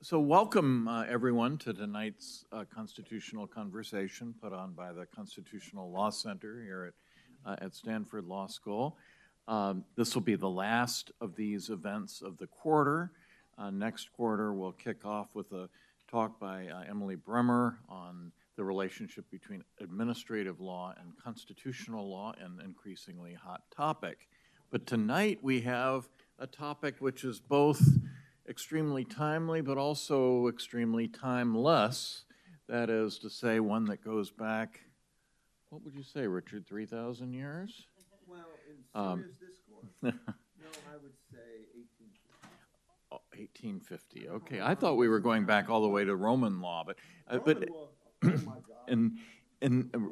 So welcome, everyone, to tonight's constitutional conversation put on by the Constitutional Law Center here at Stanford Law School. This will be the last of these events of the quarter. Next quarter, we'll kick off with a talk by Emily Bremer on the relationship between administrative law and constitutional law, an increasingly hot topic. But tonight we have a topic which is both extremely timely, but also extremely timeless. That is to say, one that goes back, what would you say, Richard, 3,000 years? Well, in serious discourse, no, I would say 1850. Oh, 1850, okay. I thought we were going back all the way to Roman law, but Roman law, oh my God.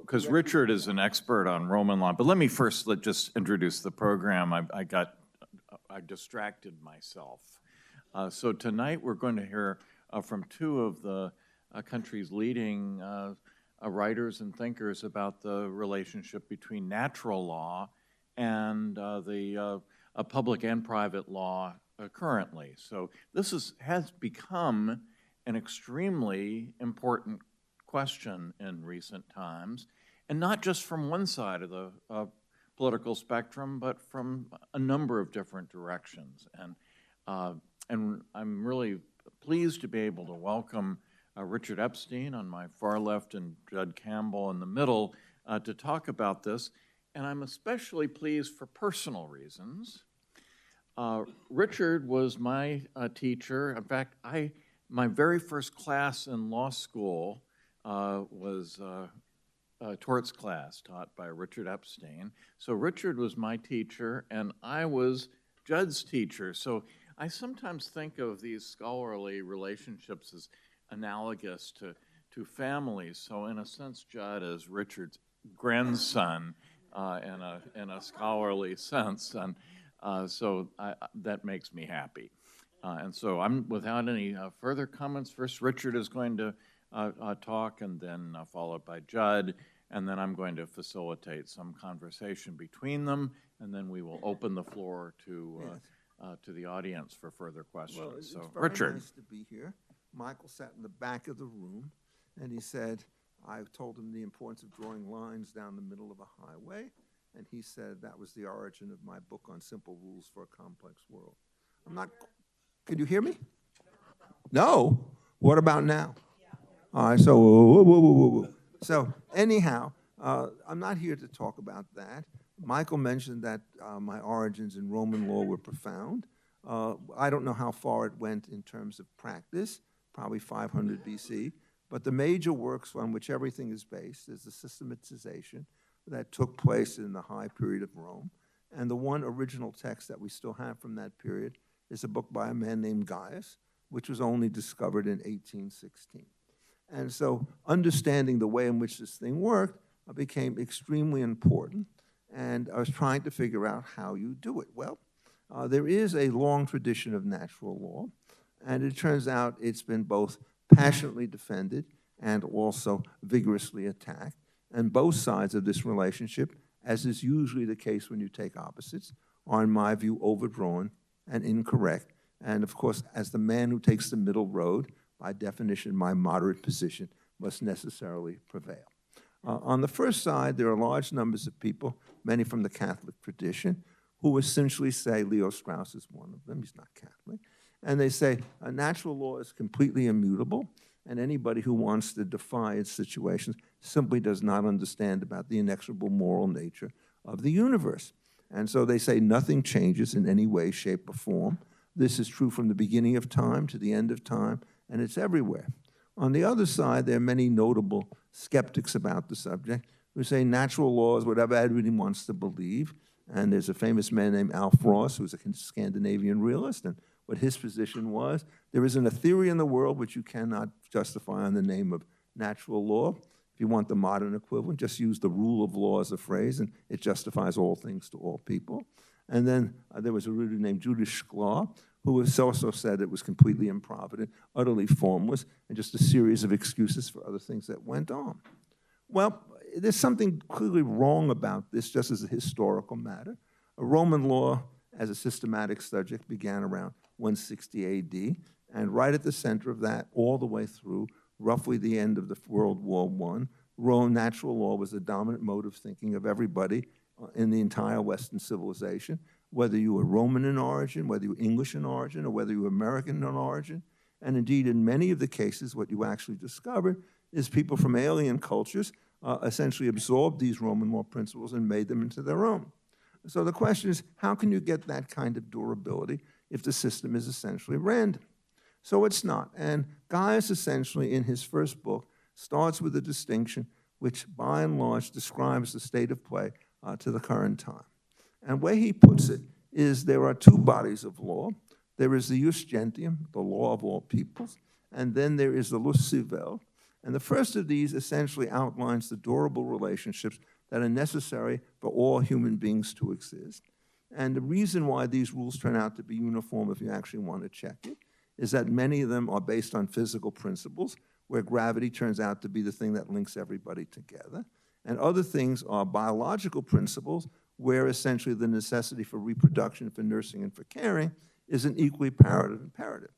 Because Richard is an expert on Roman law. But let me first just introduce the program. I distracted myself. So tonight we're going to hear from two of the country's leading writers and thinkers about the relationship between natural law and the public and private law currently. So this has become an extremely important question in recent times, and not just from one side of the political spectrum, but from a number of different directions. And I'm really pleased to be able to welcome Richard Epstein on my far left and Jud Campbell in the middle to talk about this. And I'm especially pleased for personal reasons. Richard was my teacher. In fact, my very first class in law school was a torts class taught by Richard Epstein. So Richard was my teacher, and I was Jud's teacher. So I sometimes think of these scholarly relationships as analogous to families. So in a sense, Jud is Richard's grandson in a scholarly sense, and so that makes me happy. And so I'm without any further comments. First, Richard is going to talk, and then followed by Jud, and then I'm going to facilitate some conversation between them, and then we will open the floor to the audience for further questions. Well, it's so, very Richard. nice to be here. Michael sat in the back of the room, and he said, I told him the importance of drawing lines down the middle of a highway, and he said that was the origin of my book on simple rules for a complex world. Can you hear me? No? What about now? All right, so, whoa. So anyhow, I'm not here to talk about that. Michael mentioned that my origins in Roman law were profound. I don't know how far it went in terms of practice, probably 500 BC, but the major works on which everything is based is the systematization that took place in the high period of Rome. And the one original text that we still have from that period is a book by a man named Gaius, which was only discovered in 1816. And so understanding the way in which this thing worked became extremely important. And I was trying to figure out how you do it. Well, there is a long tradition of natural law, and it turns out it's been both passionately defended and also vigorously attacked. And both sides of this relationship, as is usually the case when you take opposites, are, in my view, overdrawn and incorrect. And of course, as the man who takes the middle road, by definition, my moderate position must necessarily prevail. On the first side, there are large numbers of people, many from the Catholic tradition, who essentially say, Leo Strauss is one of them, he's not Catholic, and they say a natural law is completely immutable, and anybody who wants to defy its situations simply does not understand about the inexorable moral nature of the universe. And so they say nothing changes in any way, shape, or form. This is true from the beginning of time to the end of time, and it's everywhere. On the other side, there are many notable skeptics about the subject who say natural law is whatever everybody wants to believe. And there's a famous man named Alf Ross, who's a Scandinavian realist, and what his position was, there isn't a theory in the world which you cannot justify in the name of natural law. If you want the modern equivalent, just use the rule of law as a phrase, and it justifies all things to all people. And then there was a reader named Judith Sklar, who has also said it was completely improvident, utterly formless, and just a series of excuses for other things that went on. Well, there's something clearly wrong about this, just as a historical matter. A Roman law as a systematic subject began around 160 AD, and right at the center of that, all the way through roughly the end of the World War I, natural law was the dominant mode of thinking of everybody in the entire Western civilization, whether you were Roman in origin, whether you were English in origin, or whether you were American in origin. And indeed, in many of the cases, what you actually discover is people from alien cultures essentially absorbed these Roman law principles and made them into their own. So the question is, how can you get that kind of durability if the system is essentially random? So it's not. And Gaius essentially, in his first book, starts with a distinction which, by and large, describes the state of play to the current time. And the way he puts it is there are two bodies of law. There is the jus gentium, the law of all peoples, and then there is the jus civile. And the first of these essentially outlines the durable relationships that are necessary for all human beings to exist. And the reason why these rules turn out to be uniform, if you actually want to check it, is that many of them are based on physical principles, where gravity turns out to be the thing that links everybody together. And other things are biological principles, where essentially the necessity for reproduction, for nursing, and for caring is an equally imperative.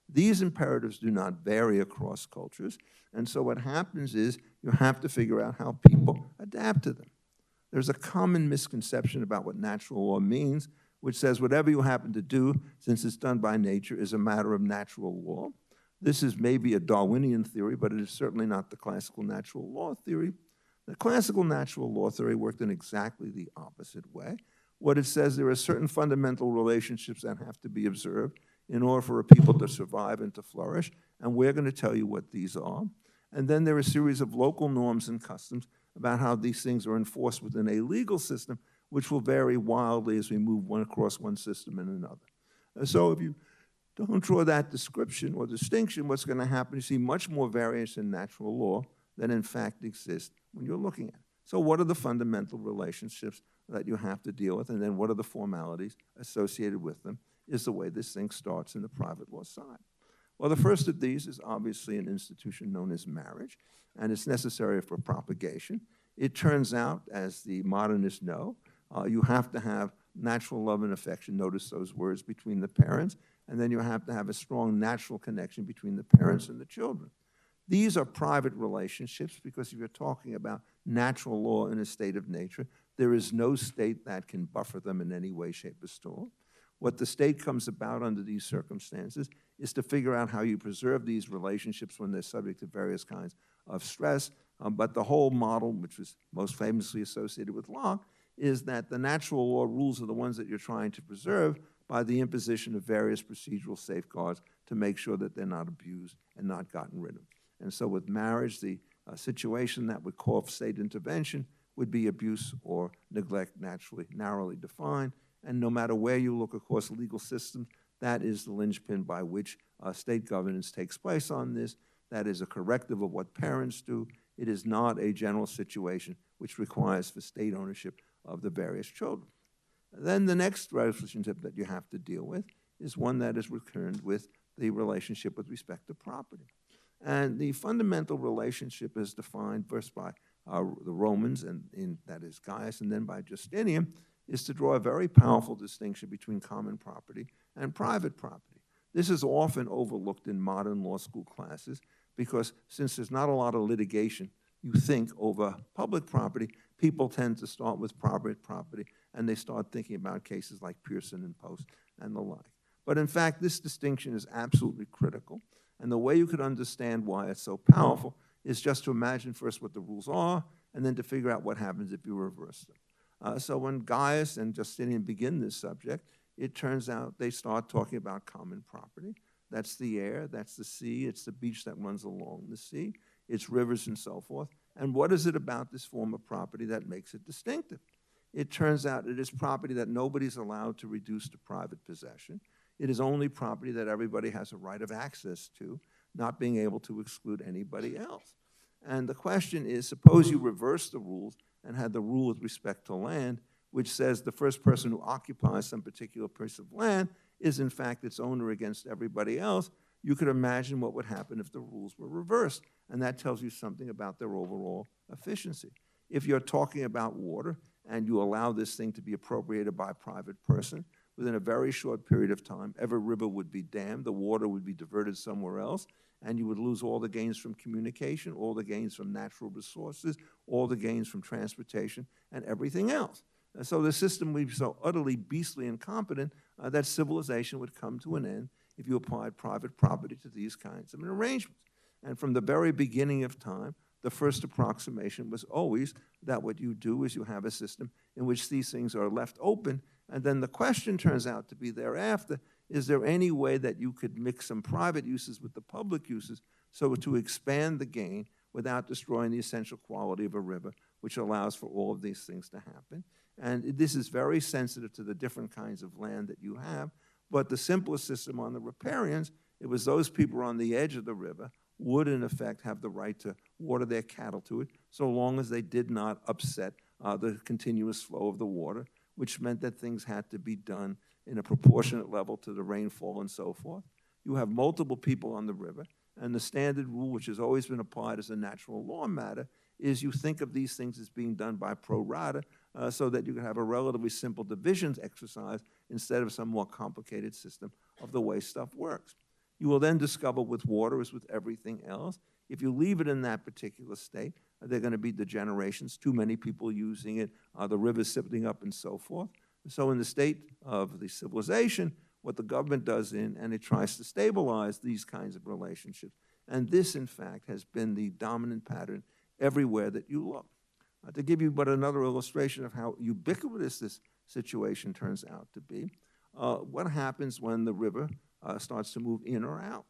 These imperatives do not vary across cultures, and so what happens is you have to figure out how people adapt to them. There's a common misconception about what natural law means, which says whatever you happen to do, since it's done by nature, is a matter of natural law. This is maybe a Darwinian theory, but it is certainly not the classical natural law theory. The classical natural law theory worked in exactly the opposite way. What it says, there are certain fundamental relationships that have to be observed in order for a people to survive and to flourish, and we're going to tell you what these are. And then there are a series of local norms and customs about how these things are enforced within a legal system, which will vary wildly as we move across one system and another. So if you don't draw that description or distinction, what's going to happen, you see much more variance in natural law than in fact exists when you're looking at it. So what are the fundamental relationships that you have to deal with, and then what are the formalities associated with them, is the way this thing starts in the private law side. Well, the first of these is obviously an institution known as marriage, and it's necessary for propagation. It turns out, as the modernists know, you have to have natural love and affection, notice those words, between the parents, and then you have to have a strong natural connection between the parents and the children. These are private relationships because if you're talking about natural law in a state of nature, there is no state that can buffer them in any way, shape, or form. What the state comes about under these circumstances is to figure out how you preserve these relationships when they're subject to various kinds of stress. But the whole model, which was most famously associated with Locke, is that the natural law rules are the ones that you're trying to preserve by the imposition of various procedural safeguards to make sure that they're not abused and not gotten rid of. And so with marriage, the situation that would call for state intervention would be abuse or neglect, narrowly defined. And no matter where you look across legal systems, that is the linchpin by which state governance takes place on this. That is a corrective of what parents do. It is not a general situation which requires for state ownership of the various children. Then the next relationship that you have to deal with is one that is recurrent with the relationship with respect to property. And the fundamental relationship is defined first by the Romans, and that is Gaius, and then by Justinian, is to draw a very powerful distinction between common property and private property. This is often overlooked in modern law school classes because since there's not a lot of litigation, you think, over public property, people tend to start with private property, and they start thinking about cases like Pearson and Post and the like. But in fact, this distinction is absolutely critical, and the way you could understand why it's so powerful is just to imagine first what the rules are, and then to figure out what happens if you reverse them. So when Gaius and Justinian begin this subject, it turns out they start talking about common property. That's the air, that's the sea, it's the beach that runs along the sea, it's rivers and so forth. And what is it about this form of property that makes it distinctive? It turns out it is property that nobody's allowed to reduce to private possession. It is only property that everybody has a right of access to, not being able to exclude anybody else. And the question is, suppose you reverse the rules and had the rule with respect to land, which says the first person who occupies some particular piece of land is in fact its owner against everybody else. You could imagine what would happen if the rules were reversed, and that tells you something about their overall efficiency. If you're talking about water and you allow this thing to be appropriated by a private person, within a very short period of time, every river would be dammed, the water would be diverted somewhere else, and you would lose all the gains from communication, all the gains from natural resources, all the gains from transportation, and everything else. And so the system would be so utterly beastly incompetent that civilization would come to an end if you applied private property to these kinds of arrangements. And from the very beginning of time, the first approximation was always that what you do is you have a system in which these things are left open, and then the question turns out to be thereafter, is there any way that you could mix some private uses with the public uses so to expand the gain without destroying the essential quality of a river, which allows for all of these things to happen? And this is very sensitive to the different kinds of land that you have, but the simplest system on the riparians, it was those people on the edge of the river would in effect have the right to water their cattle to it, so long as they did not upset the continuous flow of the water, which meant that things had to be done in a proportionate level to the rainfall and so forth. You have multiple people on the river, and the standard rule, which has always been applied as a natural law matter, is you think of these things as being done by pro rata, so that you can have a relatively simple divisions exercise instead of some more complicated system of the way stuff works. You will then discover with water, as with everything else, if you leave it in that particular state, there are going to be degenerations, too many people using it, the rivers sifting up and so forth. So in the state of the civilization, what the government does and it tries to stabilize these kinds of relationships. And this, in fact, has been the dominant pattern everywhere that you look. To give you but another illustration of how ubiquitous this situation turns out to be, what happens when the river starts to move in or out?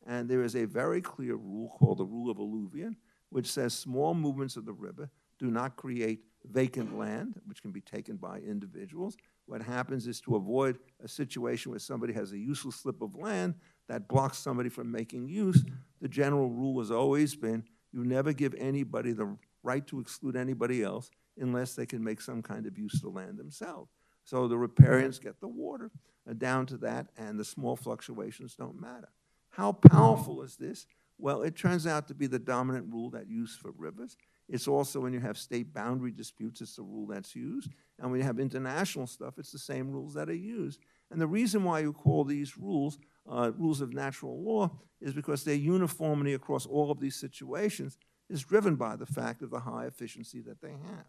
And there is a very clear rule called the rule of alluvion, which says small movements of the river do not create vacant land, which can be taken by individuals. What happens is, to avoid a situation where somebody has a useless slip of land that blocks somebody from making use, the general rule has always been you never give anybody the right to exclude anybody else unless they can make some kind of use of the land themselves. So the riparians get the water down to that, and the small fluctuations don't matter. How powerful is this? Well, it turns out to be the dominant rule that's used for rivers. It's also, when you have state boundary disputes, it's the rule that's used. And when you have international stuff, it's the same rules that are used. And the reason why you call these rules rules of natural law is because their uniformity across all of these situations is driven by the fact of the high efficiency that they have.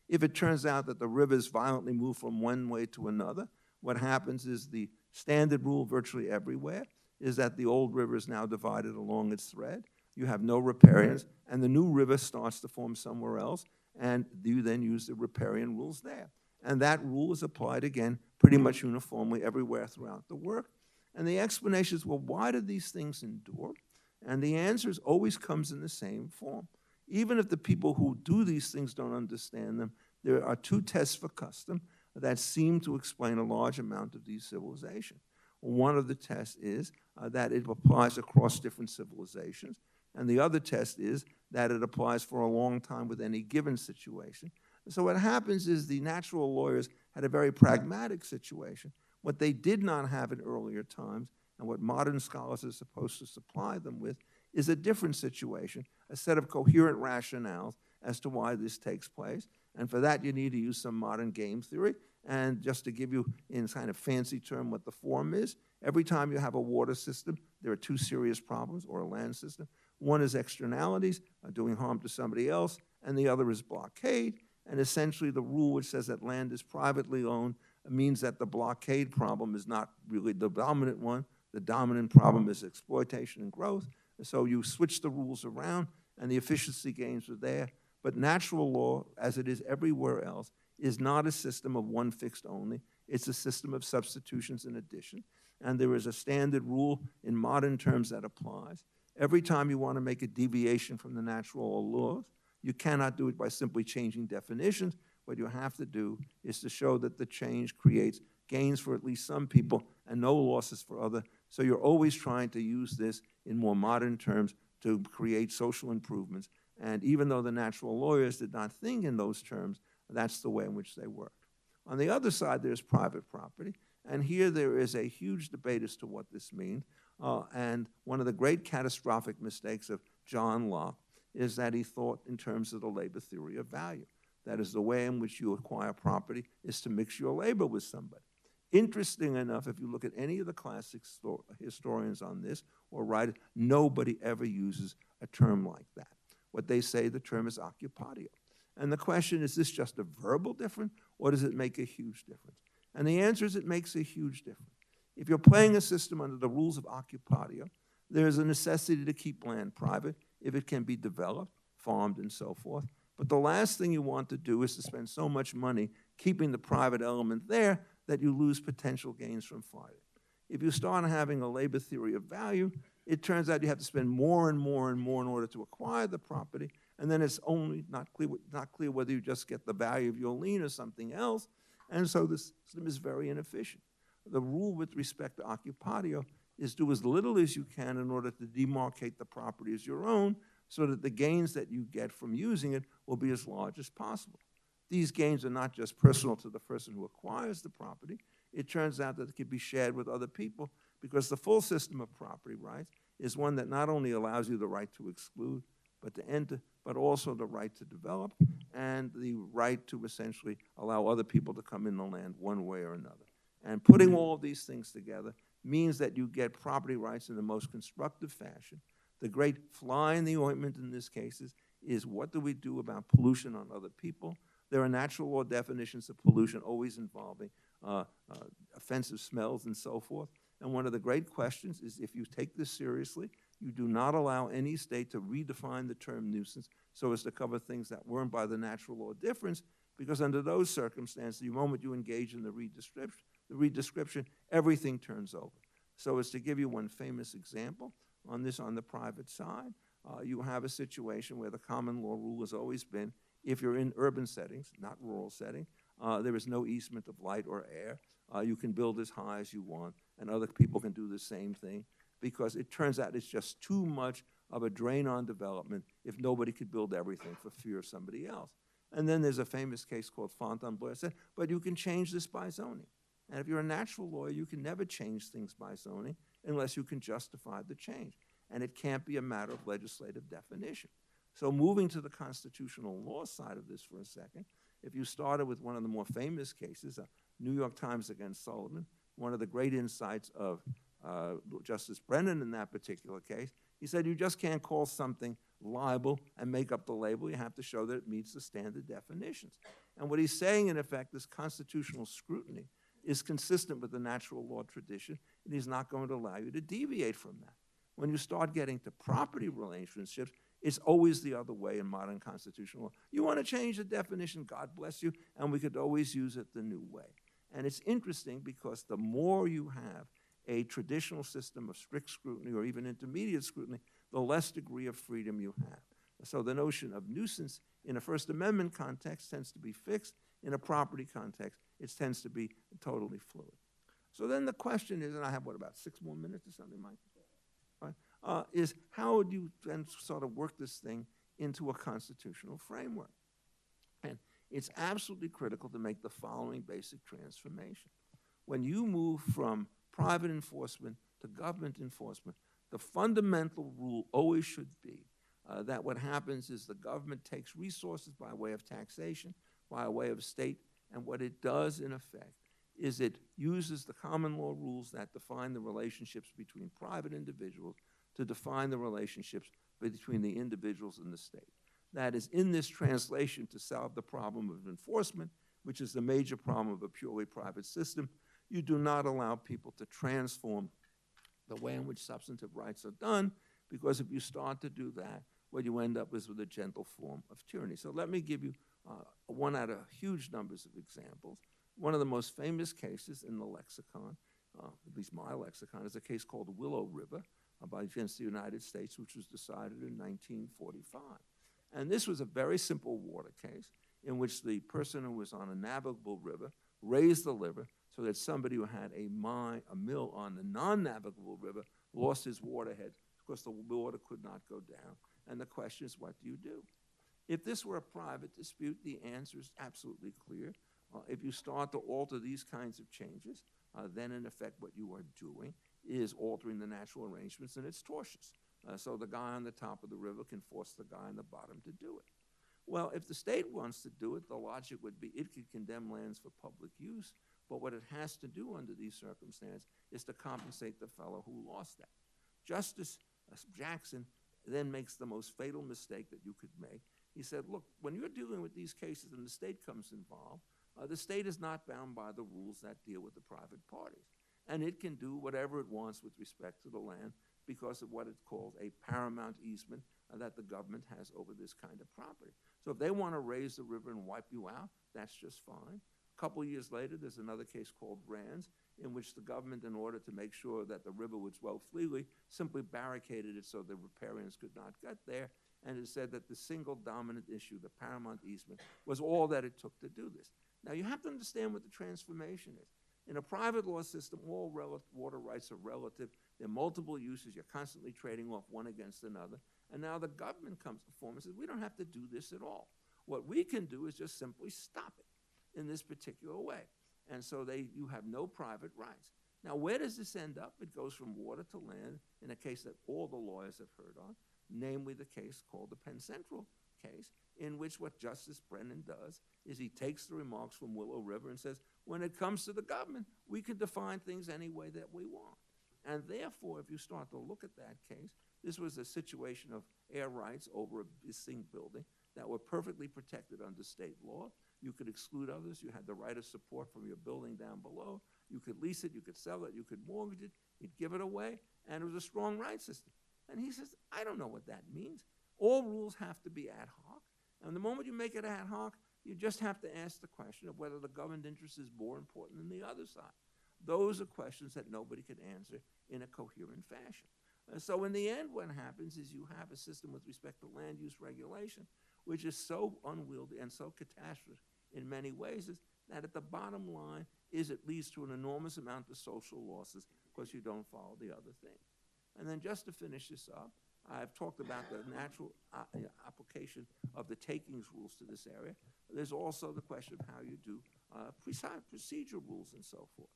If it turns out that the rivers violently move from one way to another, what happens is the standard rule virtually everywhere is that the old river is now divided along its thread. You have no riparians, and the new river starts to form somewhere else, and you then use the riparian rules there. And that rule is applied, again, pretty much uniformly everywhere throughout the work. And the explanation is, well, why do these things endure? And the answer always comes in the same form. Even if the people who do these things don't understand them, there are two tests for custom that seem to explain a large amount of these civilizations. One of the tests is that it applies across different civilizations, and the other test is that it applies for a long time with any given situation. So what happens is the natural lawyers had a very pragmatic situation. What they did not have in earlier times, and what modern scholars are supposed to supply them with, is a different situation, a set of coherent rationales as to why this takes place. And for that, you need to use some modern game theory. And just to give you, in kind of fancy term, what the form is, every time you have a water system, there are two serious problems, or a land system. One is externalities, doing harm to somebody else, and the other is blockade. And essentially, the rule which says that land is privately owned means that the blockade problem is not really the dominant one. The dominant problem is exploitation and growth. So you switch the rules around, and the efficiency gains are there. But natural law, as it is everywhere else, is not a system of one fixed only. It's a system of substitutions and addition. And there is a standard rule in modern terms that applies. Every time you want to make a deviation from the natural laws, you cannot do it by simply changing definitions. What you have to do is to show that the change creates gains for at least some people and no losses for others. So you're always trying to use this in more modern terms to create social improvements. And even though the natural lawyers did not think in those terms, that's the way in which they worked. On the other side, there's private property. And here there is a huge debate as to what this means. And one of the great catastrophic mistakes of John Locke is that he thought in terms of the labor theory of value. That is, the way in which you acquire property is to mix your labor with somebody. Interesting enough, if you look at any of the classic historians on this or writers, nobody ever uses a term like that. What they say, the term is occupatio. And the question is this just a verbal difference, or does it make a huge difference? And the answer is it makes a huge difference. If you're playing a system under the rules of occupatio, there's a necessity to keep land private if it can be developed, farmed, and so forth. But the last thing you want to do is to spend so much money keeping the private element there that you lose potential gains from fire. If you start having a labor theory of value, it turns out you have to spend more and more and more in order to acquire the property, and then it's only not clear whether you just get the value of your lien or something else, and so the system is very inefficient. The rule with respect to occupatio is do as little as you can in order to demarcate the property as your own so that the gains that you get from using it will be as large as possible. These gains are not just personal to the person who acquires the property. It turns out that it can be shared with other people because the full system of property rights is one that not only allows you the right to exclude, but to enter, but also the right to develop and the right to essentially allow other people to come in the land one way or another. And putting all of these things together means that you get property rights in the most constructive fashion. The great fly in the ointment in this case is what do we do about pollution on other people? There are natural law definitions of pollution always involving offensive smells and so forth. And one of the great questions is if you take this seriously, you do not allow any state to redefine the term nuisance so as to cover things that weren't by the natural law difference, because under those circumstances, the moment you engage in the redescription, everything turns over. So as to give you one famous example on this on the private side, you have a situation where the common law rule has always been if you're in urban settings, not rural setting, there is no easement of light or air. You can build as high as you want, and other people can do the same thing, because it turns out it's just too much of a drain on development if nobody could build everything for fear of somebody else. And then there's a famous case called Fontainebleau said, but you can change this by zoning. And if you're a natural lawyer, you can never change things by zoning unless you can justify the change. And it can't be a matter of legislative definition. So moving to the constitutional law side of this for a second, if you started with one of the more famous cases, New York Times against Sullivan, one of the great insights of Justice Brennan in that particular case, he said you just can't call something liable and make up the label. You have to show that it meets the standard definitions. And what he's saying, in effect, is constitutional scrutiny is consistent with the natural law tradition, and he's not going to allow you to deviate from that. When you start getting to property relationships, it's always the other way in modern constitutional law. You want to change the definition, God bless you, and we could always use it the new way. And it's interesting because the more you have a traditional system of strict scrutiny or even intermediate scrutiny, the less degree of freedom you have. So the notion of nuisance in a First Amendment context tends to be fixed. In a property context, it tends to be totally fluid. So then the question is, and I have, what, about 6 more minutes or something, Mike? Right. Is how would you then sort of work this thing into a constitutional framework? And it's absolutely critical to make the following basic transformation. When you move from private enforcement to government enforcement, the fundamental rule always should be that what happens is the government takes resources by way of taxation, by way of state, and what it does in effect is it uses the common law rules that define the relationships between private individuals to define the relationships between the individuals and the state. That is, in this translation, to solve the problem of enforcement, which is the major problem of a purely private system, you do not allow people to transform the way in which substantive rights are done, because if you start to do that, what you end up is with a gentle form of tyranny. So let me give you one out of huge numbers of examples. One of the most famous cases in the lexicon, at least my lexicon, is a case called Willow River against the United States, which was decided in 1945. And this was a very simple water case in which the person who was on a navigable river raised the river so that somebody who had a mill on the non-navigable river lost his waterhead because the water could not go down. And the question is, what do you do? If this were a private dispute, the answer is absolutely clear. If you start to alter these kinds of changes, then in effect what you are doing is altering the natural arrangements, and it's tortious. So the guy on the top of the river can force the guy on the bottom to do it. Well, if the state wants to do it, the logic would be it could condemn lands for public use But what it has to do under these circumstances is to compensate the fellow who lost that. Justice Jackson then makes the most fatal mistake that you could make. He said, look, when you're dealing with these cases and the state comes involved, the state is not bound by the rules that deal with the private parties. And it can do whatever it wants with respect to the land because of what it calls a paramount easement that the government has over this kind of property. So if they want to raise the river and wipe you out, that's just fine. A couple years later, there's another case called Rands, in which the government, in order to make sure that the river would flow freely, simply barricaded it so the riparians could not get there. And it said that the single dominant issue, the paramount easement, was all that it took to do this. Now, you have to understand what the transformation is. In a private law system, all water rights are relative. There are multiple uses. You're constantly trading off one against another. And now the government comes to form and says, we don't have to do this at all. What we can do is just simply stop it in this particular way. And so you have no private rights. Now, where does this end up? It goes from water to land in a case that all the lawyers have heard of, namely the case called the Penn Central case, in which what Justice Brennan does is he takes the remarks from Willow River and says, when it comes to the government, we can define things any way that we want. And therefore, if you start to look at that case, this was a situation of air rights over a distinct building that were perfectly protected under state law. You could exclude others. You had the right of support from your building down below. You could lease it. You could sell it. You could mortgage it. You'd give it away. And it was a strong right system. And he says, I don't know what that means. All rules have to be ad hoc. And the moment you make it ad hoc, you just have to ask the question of whether the government interest is more important than the other side. Those are questions that nobody could answer in a coherent fashion. So in the end, what happens is you have a system with respect to land use regulation, which is so unwieldy and so catastrophic in many ways is that at the bottom line is it leads to an enormous amount of social losses because you don't follow the other things. And then just to finish this up, I've talked about the natural application of the takings rules to this area. There's also the question of how you do procedure rules and so forth.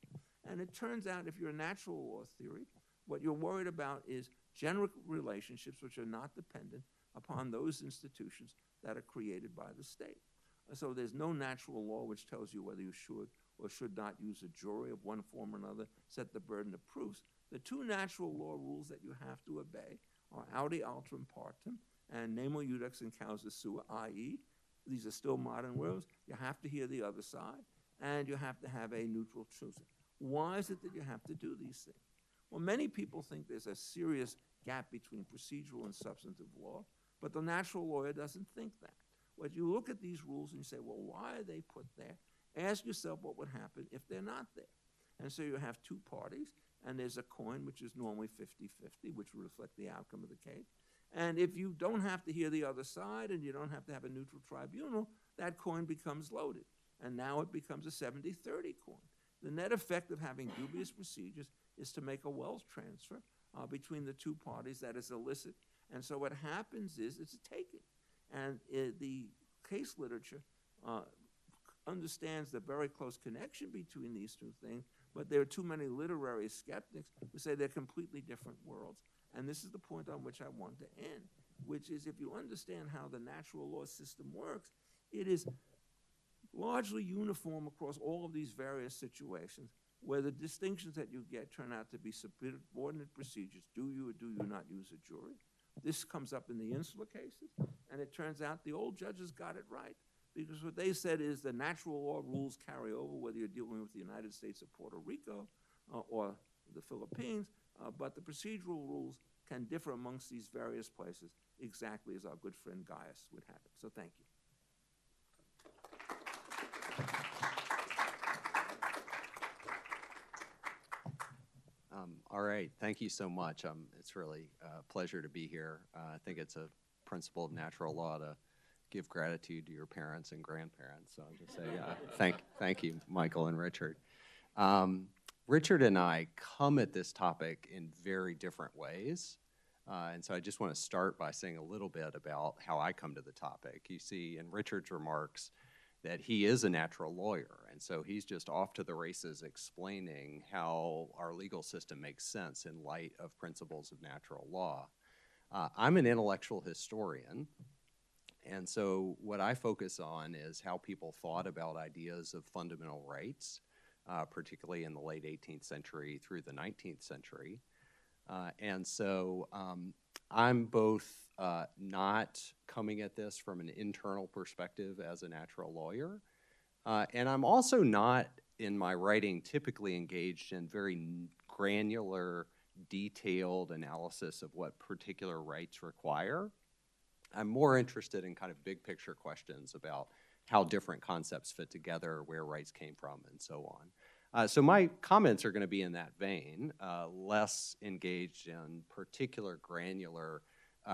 And it turns out if you're a natural law theory, what you're worried about is general relationships which are not dependent upon those institutions that are created by the state. So there's no natural law which tells you whether you should or should not use a jury of one form or another, set the burden of proofs. The two natural law rules that you have to obey are audi alteram partem and nemo iudex in causa sua, i.e., these are still modern words. You have to hear the other side, and you have to have a neutral truth. Why is it that you have to do these things? Well, many people think there's a serious gap between procedural and substantive law, but the natural lawyer doesn't think that. When you look at these rules and you say, well, why are they put there? Ask yourself what would happen if they're not there. And so you have two parties, and there's a coin, which is normally 50-50, which will reflect the outcome of the case. And if you don't have to hear the other side and you don't have to have a neutral tribunal, that coin becomes loaded. And now it becomes a 70-30 coin. The net effect of having dubious procedures is to make a wealth transfer between the two parties that is illicit. And so what happens is it's a taking. And the case literature understands the very close connection between these two things, but there are too many literary skeptics who say they're completely different worlds. And this is the point on which I want to end, which is if you understand how the natural law system works, it is largely uniform across all of these various situations where the distinctions that you get turn out to be subordinate procedures. Do you or do you not use a jury? This comes up in the Insular cases, and it turns out the old judges got it right, because what they said is the natural law rules carry over whether you're dealing with the United States or Puerto Rico or the Philippines, but the procedural rules can differ amongst these various places exactly as our good friend Gaius would have it. So thank you. All right, thank you so much. It's really a pleasure to be here. I think it's a principle of natural law to give gratitude to your parents and grandparents. So I'll just say thank you, Michael and Richard. Richard and I come at this topic in very different ways. And so I just want to start by saying a little bit about how I come to the topic. You see in Richard's remarks that he is a natural lawyer, and so he's just off to the races explaining how our legal system makes sense in light of principles of natural law. I'm an intellectual historian, and so what I focus on is how people thought about ideas of fundamental rights particularly in the late 18th century through the 19th century. And so I'm both not coming at this from an internal perspective as a natural lawyer, and I'm also not, in my writing, typically engaged in very granular, detailed analysis of what particular rights require. I'm more interested in kind of big picture questions about how different concepts fit together, where rights came from, and so on. So my comments are going to be in that vein, less engaged in particular granular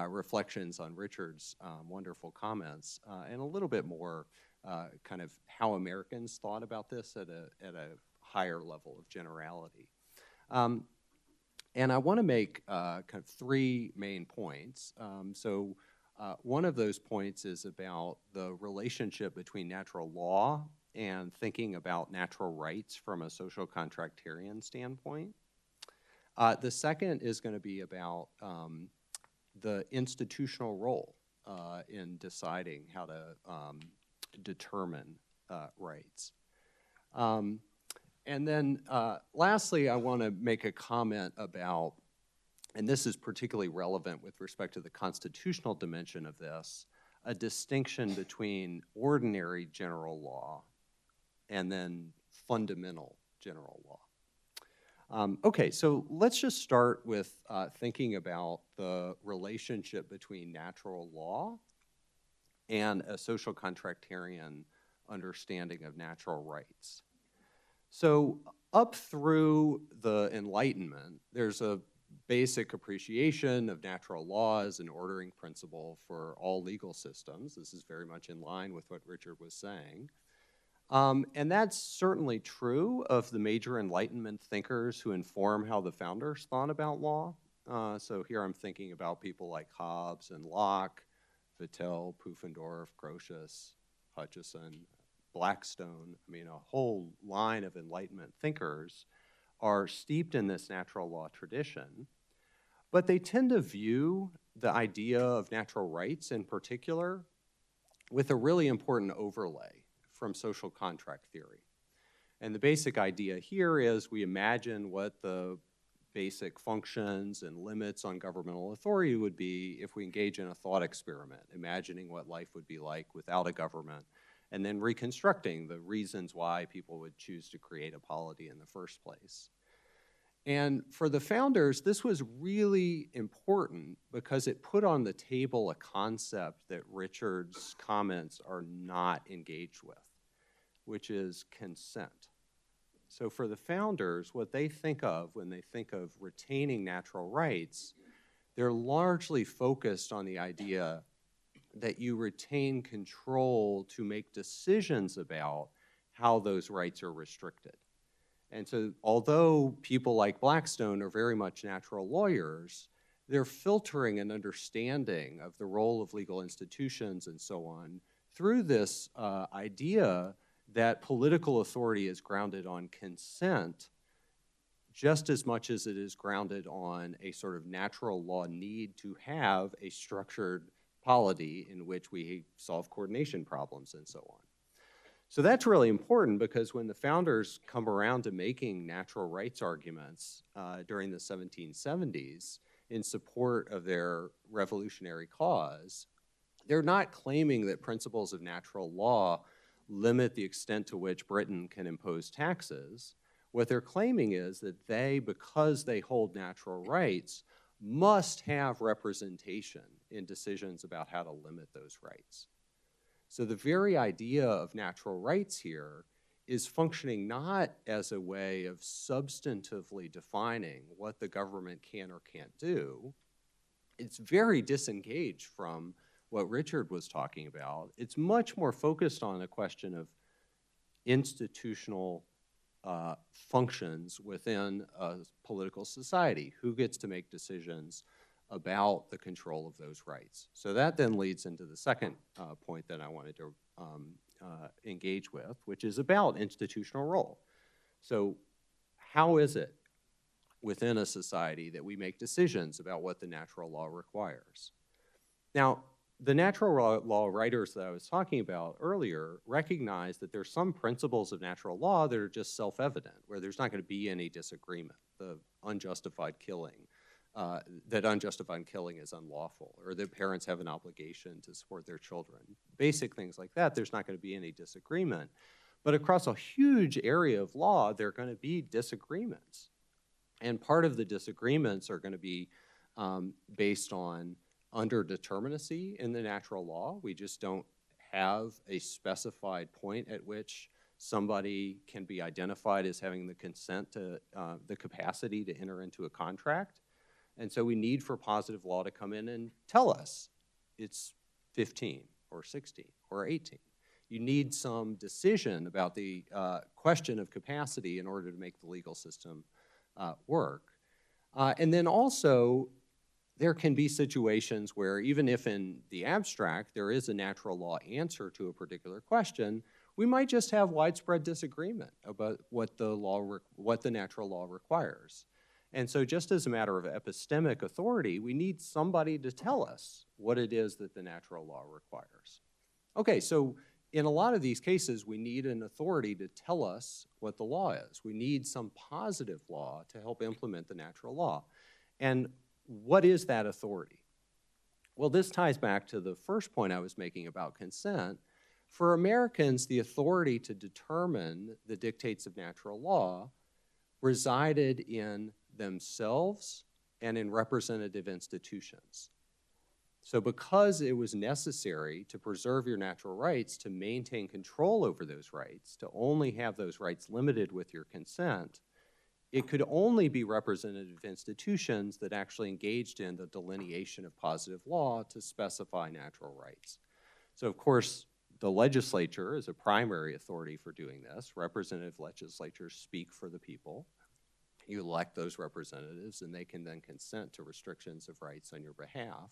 reflections on Richard's wonderful comments, and a little bit more kind of how Americans thought about this at a higher level of generality. And I want to make kind of three main points. One of those points is about the relationship between natural law and thinking about natural rights from a social contractarian standpoint. The second is going to be about the institutional role in deciding how to determine rights. And then lastly, I want to make a comment about, and this is particularly relevant with respect to the constitutional dimension of this, a distinction between ordinary general law and then fundamental general law. Okay, so let's just start with thinking about the relationship between natural law and a social contractarian understanding of natural rights. So up through the Enlightenment, there's a basic appreciation of natural law as an ordering principle for all legal systems. This is very much in line with what Richard was saying. And that's certainly true of the major Enlightenment thinkers who inform how the founders thought about law. So here I'm thinking about people like Hobbes and Locke, Vattel, Pufendorf, Grotius, Hutcheson, Blackstone. I mean, a whole line of Enlightenment thinkers are steeped in this natural law tradition, but they tend to view the idea of natural rights in particular with a really important overlay from social contract theory. And the basic idea here is we imagine what the basic functions and limits on governmental authority would be if we engage in a thought experiment, imagining what life would be like without a government, and then reconstructing the reasons why people would choose to create a polity in the first place. And for the founders, this was really important because it put on the table a concept that Richard's comments are not engaged with, which is consent. So for the founders, what they think of when they think of retaining natural rights, they're largely focused on the idea that you retain control to make decisions about how those rights are restricted. And so although people like Blackstone are very much natural lawyers, they're filtering an understanding of the role of legal institutions and so on through this idea that political authority is grounded on consent just as much as it is grounded on a sort of natural law need to have a structured polity in which we solve coordination problems and so on. So that's really important because when the founders come around to making natural rights arguments during the 1770s in support of their revolutionary cause, they're not claiming that principles of natural law limit the extent to which Britain can impose taxes. What they're claiming is that they, because they hold natural rights, must have representation in decisions about how to limit those rights. So the very idea of natural rights here is functioning not as a way of substantively defining what the government can or can't do. It's very disengaged from what Richard was talking about. It's much more focused on a question of institutional functions within a political society. Who gets to make decisions about the control of those rights? So that then leads into the second point that I wanted to engage with, which is about institutional role. So how is it within a society that we make decisions about what the natural law requires? Now, the natural law writers that I was talking about earlier recognize that there's some principles of natural law that are just self-evident, where there's not going to be any disagreement. The unjustified killing, that unjustified killing is unlawful, or that parents have an obligation to support their children. Basic things like that, there's not going to be any disagreement. But across a huge area of law, there are going to be disagreements. And part of the disagreements are going to be based on underdeterminacy in the natural law. We just don't have a specified point at which somebody can be identified as having the consent to, the capacity to enter into a contract. And so we need for positive law to come in and tell us it's 15 or 16 or 18. You need some decision about the question of capacity in order to make the legal system work. And then also, there can be situations where even if in the abstract there is a natural law answer to a particular question, we might just have widespread disagreement about what the natural law requires. And so just as a matter of epistemic authority, we need somebody to tell us what it is that the natural law requires. Okay, so in a lot of these cases, we need an authority to tell us what the law is. We need some positive law to help implement the natural law. And what is that authority? Well, this ties back to the first point I was making about consent. For Americans, the authority to determine the dictates of natural law resided in themselves and in representative institutions. So because it was necessary to preserve your natural rights, to maintain control over those rights, to only have those rights limited with your consent, it could only be representative institutions that actually engaged in the delineation of positive law to specify natural rights. So of course, the legislature is a primary authority for doing this. Representative legislatures speak for the people. You elect those representatives, and they can then consent to restrictions of rights on your behalf.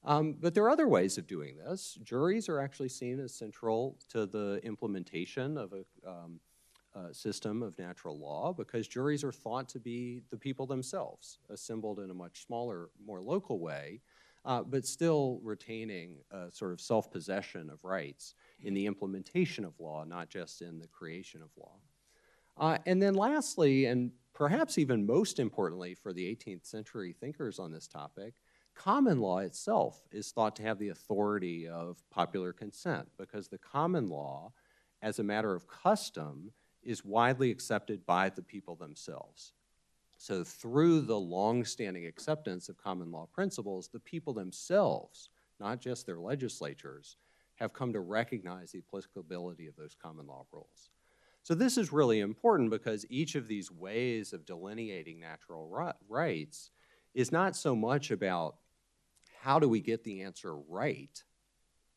But there are other ways of doing this. Juries are actually seen as central to the implementation of a system of natural law because juries are thought to be the people themselves, assembled in a much smaller, more local way, but still retaining a sort of self-possession of rights in the implementation of law, not just in the creation of law. And then lastly, and perhaps even most importantly for the 18th century thinkers on this topic, common law itself is thought to have the authority of popular consent because the common law, as a matter of custom, is widely accepted by the people themselves. So through the long-standing acceptance of common law principles, the people themselves, not just their legislatures, have come to recognize the applicability of those common law rules. So this is really important because each of these ways of delineating natural rights is not so much about how do we get the answer right.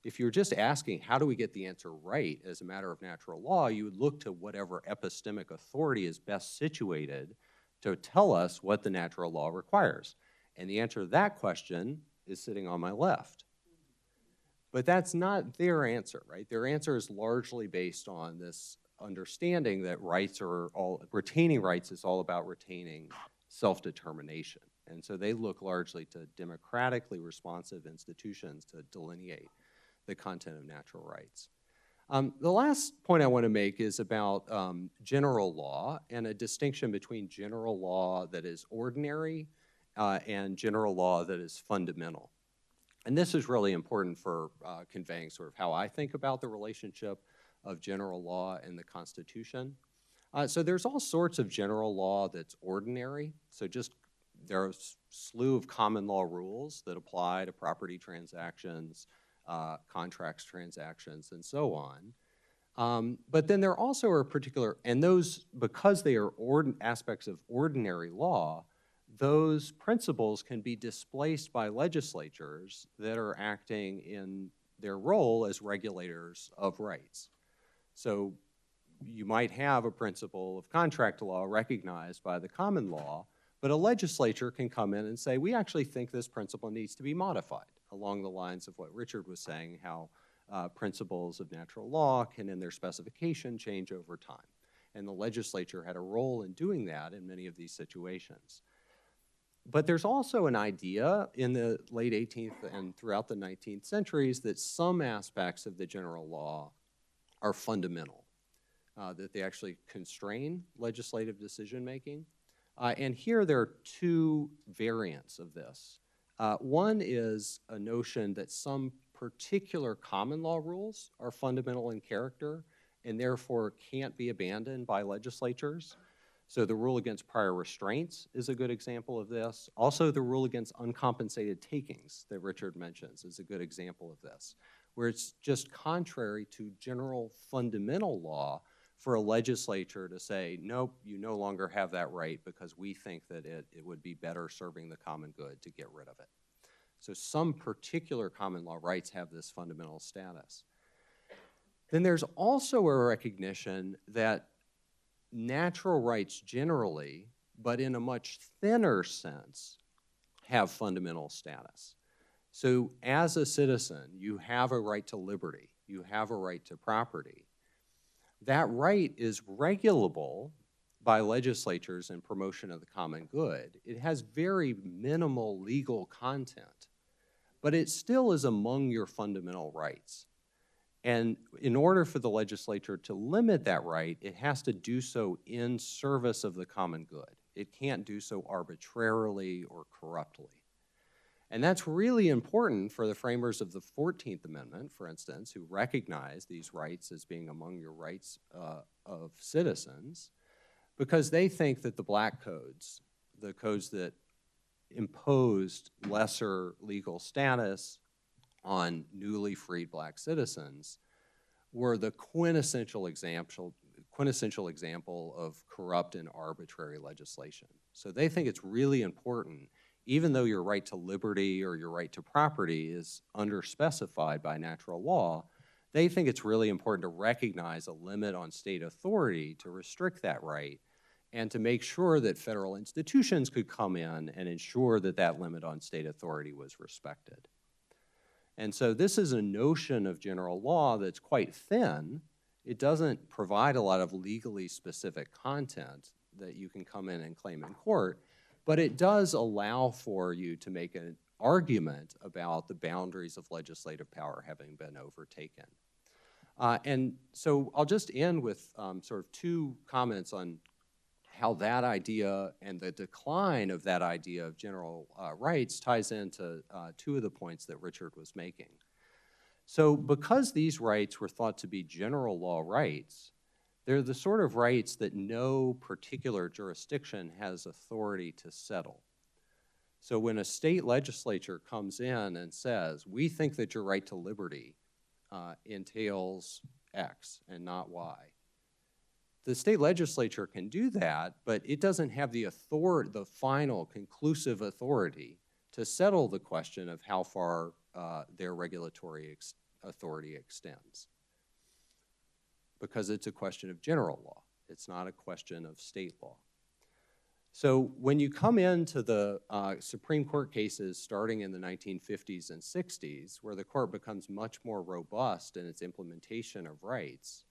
If you're just asking how do we get the answer right as a matter of natural law, you would look to whatever epistemic authority is best situated to tell us what the natural law requires. And the answer to that question is sitting on my left. But that's not their answer, right? Their answer is largely based on this understanding that retaining rights is all about retaining self-determination. And so they look largely to democratically responsive institutions to delineate the content of natural rights. The last point I want to make is about general law and a distinction between general law that is ordinary and general law that is fundamental. And this is really important for conveying sort of how I think about the relationship of general law and the Constitution. So there's all sorts of general law that's ordinary. So there are a slew of common law rules that apply to property transactions, contracts transactions, and so on. But then there also are particular, and those, because they are aspects of ordinary law, those principles can be displaced by legislatures that are acting in their role as regulators of rights. So you might have a principle of contract law recognized by the common law, but a legislature can come in and say, we actually think this principle needs to be modified along the lines of what Richard was saying, how principles of natural law can, in their specification, change over time. And the legislature had a role in doing that in many of these situations. But there's also an idea in the late 18th and throughout the 19th centuries that some aspects of the general law are fundamental, that they actually constrain legislative decision-making. And here there are two variants of this. One is a notion that some particular common law rules are fundamental in character and therefore can't be abandoned by legislatures. So the rule against prior restraints is a good example of this. Also, the rule against uncompensated takings that Richard mentions is a good example of this, where it's just contrary to general fundamental law for a legislature to say, nope, you no longer have that right because we think that it would be better serving the common good to get rid of it. So some particular common law rights have this fundamental status. Then there's also a recognition that natural rights generally, but in a much thinner sense, have fundamental status. So as a citizen, you have a right to liberty, you have a right to property. That right is regulable by legislatures in promotion of the common good. It has very minimal legal content, but it still is among your fundamental rights. And in order for the legislature to limit that right, it has to do so in service of the common good. It can't do so arbitrarily or corruptly. And that's really important for the framers of the 14th Amendment, for instance, who recognize these rights as being among your rights of citizens, because they think that the black codes, the codes that imposed lesser legal status on newly freed black citizens, were the quintessential example of corrupt and arbitrary legislation. So they think it's really important, even though your right to liberty or your right to property is underspecified by natural law, they think it's really important to recognize a limit on state authority to restrict that right and to make sure that federal institutions could come in and ensure that that limit on state authority was respected. And so this is a notion of general law that's quite thin. It doesn't provide a lot of legally specific content that you can come in and claim in court, but it does allow for you to make an argument about the boundaries of legislative power having been overtaken. And so I'll just end with sort of two comments on how that idea and the decline of that idea of general rights ties into two of the points that Richard was making. So because these rights were thought to be general law rights, they're the sort of rights that no particular jurisdiction has authority to settle. So when a state legislature comes in and says, we think that your right to liberty entails X and not Y, the state legislature can do that, but it doesn't have the final conclusive authority to settle the question of how far their regulatory authority extends, because it's a question of general law. It's not a question of state law. So when you come into the Supreme Court cases starting in the 1950s and 60s, where the court becomes much more robust in its implementation of rights,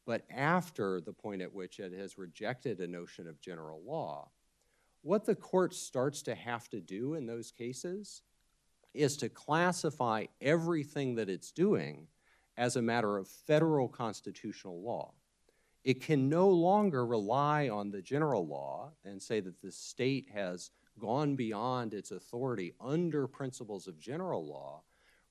but after the point at which it has rejected a notion of general law, what the court starts to have to do in those cases is to classify everything that it's doing as a matter of federal constitutional law. It can no longer rely on the general law and say that the state has gone beyond its authority under principles of general law.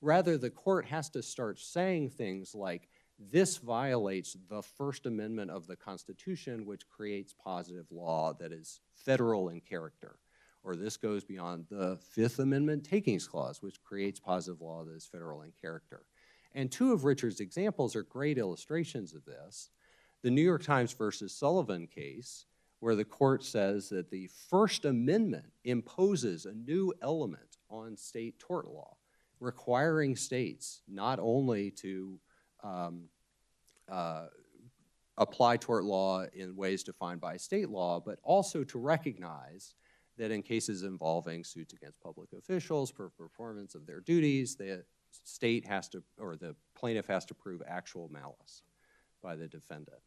Rather, the court has to start saying things like, this violates the First Amendment of the Constitution, which creates positive law that is federal in character. Or this goes beyond the Fifth Amendment Takings Clause, which creates positive law that is federal in character. And two of Richard's examples are great illustrations of this. The New York Times versus Sullivan case, where the court says that the First Amendment imposes a new element on state tort law, requiring states not only to apply tort law in ways defined by state law, but also to recognize that in cases involving suits against public officials for performance of their duties, the state has to, or the plaintiff has to prove actual malice by the defendant.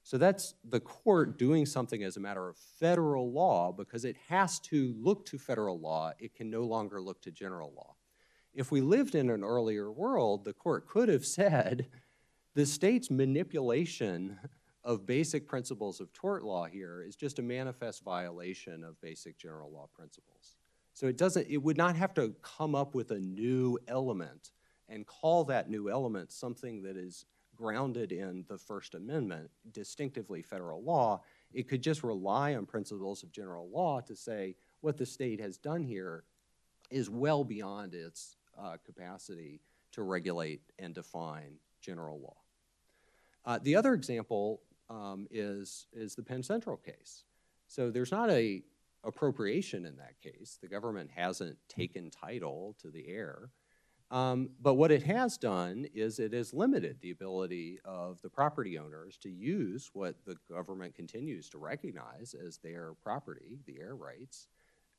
So that's the court doing something as a matter of federal law because it has to look to federal law. It can no longer look to general law. If we lived in an earlier world, the court could have said the state's manipulation of basic principles of tort law here is just a manifest violation of basic general law principles. So it would not have to come up with a new element and call that new element something that is grounded in the First Amendment, distinctively federal law. It could just rely on principles of general law to say what the state has done here is well beyond its capacity to regulate and define general law. The other example is the Penn Central case. So there's not a appropriation in that case. The government hasn't taken title to the air. But what it has done is it has limited the ability of the property owners to use what the government continues to recognize as their property, the air rights.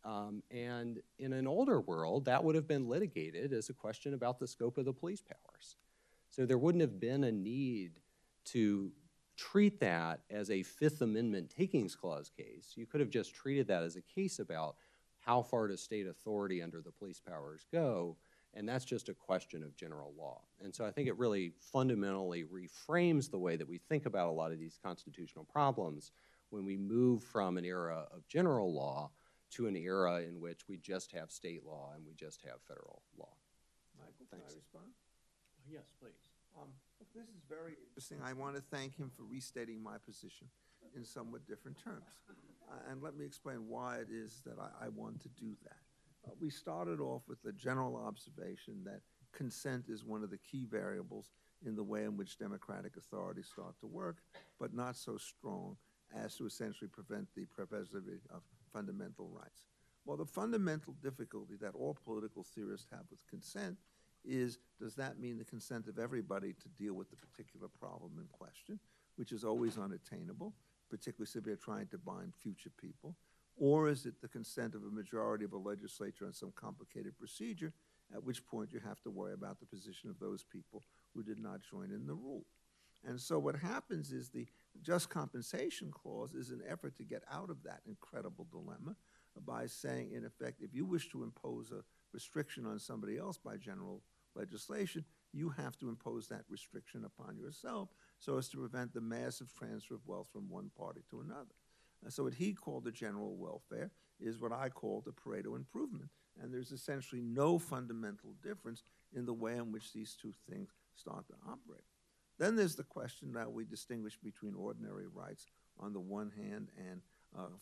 And in an older world, that would have been litigated as a question about the scope of the police powers. So there wouldn't have been a need to treat that as a Fifth Amendment takings clause case. You could have just treated that as a case about how far does state authority under the police powers go, and that's just a question of general law. And so I think it really fundamentally reframes the way that we think about a lot of these constitutional problems when we move from an era of general law to an era in which we just have state law and we just have federal law. Michael, Thanks. can I respond? Yes, please. This is very interesting. I want to thank him for restating my position in somewhat different terms. And let me explain why it is that I want to do that. We started off with the general observation that consent is one of the key variables in the way in which democratic authorities start to work, but not so strong as to essentially prevent the preservation of fundamental rights. Well, the fundamental difficulty that all political theorists have with consent is, does that mean the consent of everybody to deal with the particular problem in question, which is always unattainable, particularly if you're trying to bind future people? Or is it the consent of a majority of a legislature on some complicated procedure, at which point you have to worry about the position of those people who did not join in the rule? And so what happens is the just compensation clause is an effort to get out of that incredible dilemma by saying, in effect, if you wish to impose a restriction on somebody else by general legislation, you have to impose that restriction upon yourself so as to prevent the massive transfer of wealth from one party to another. So what he called the general welfare is what I call the Pareto improvement. And there's essentially no fundamental difference in the way in which these two things start to operate. Then there's the question that we distinguish between ordinary rights on the one hand and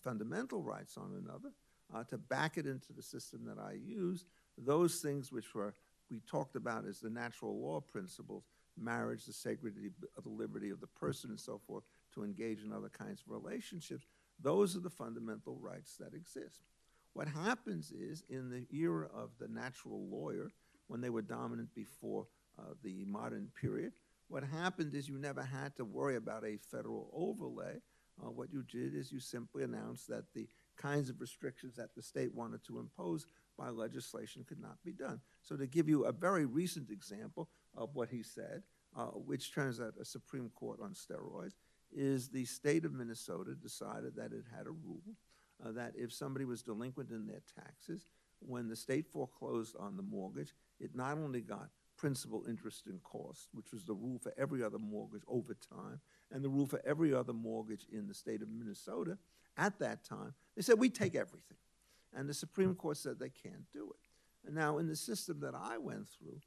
fundamental rights on another. To back it into the system that I use, those things which we talked about as the natural law principles, marriage, the sanctity of the liberty of the person and so forth, to engage in other kinds of relationships, those are the fundamental rights that exist. What happens is, in the era of the natural lawyer, when they were dominant before the modern period, what happened is you never had to worry about a federal overlay. What you did is you simply announced that the kinds of restrictions that the state wanted to impose by legislation could not be done. So to give you a very recent example of what he said, which turns out a Supreme Court on steroids, is the state of Minnesota decided that it had a rule that if somebody was delinquent in their taxes, when the state foreclosed on the mortgage, it not only got principal, interest, and cost, which was the rule for every other mortgage over time, and the rule for every other mortgage in the state of Minnesota at that time, they said, we take everything. And the Supreme Court said they can't do it. And now in the system that I went through,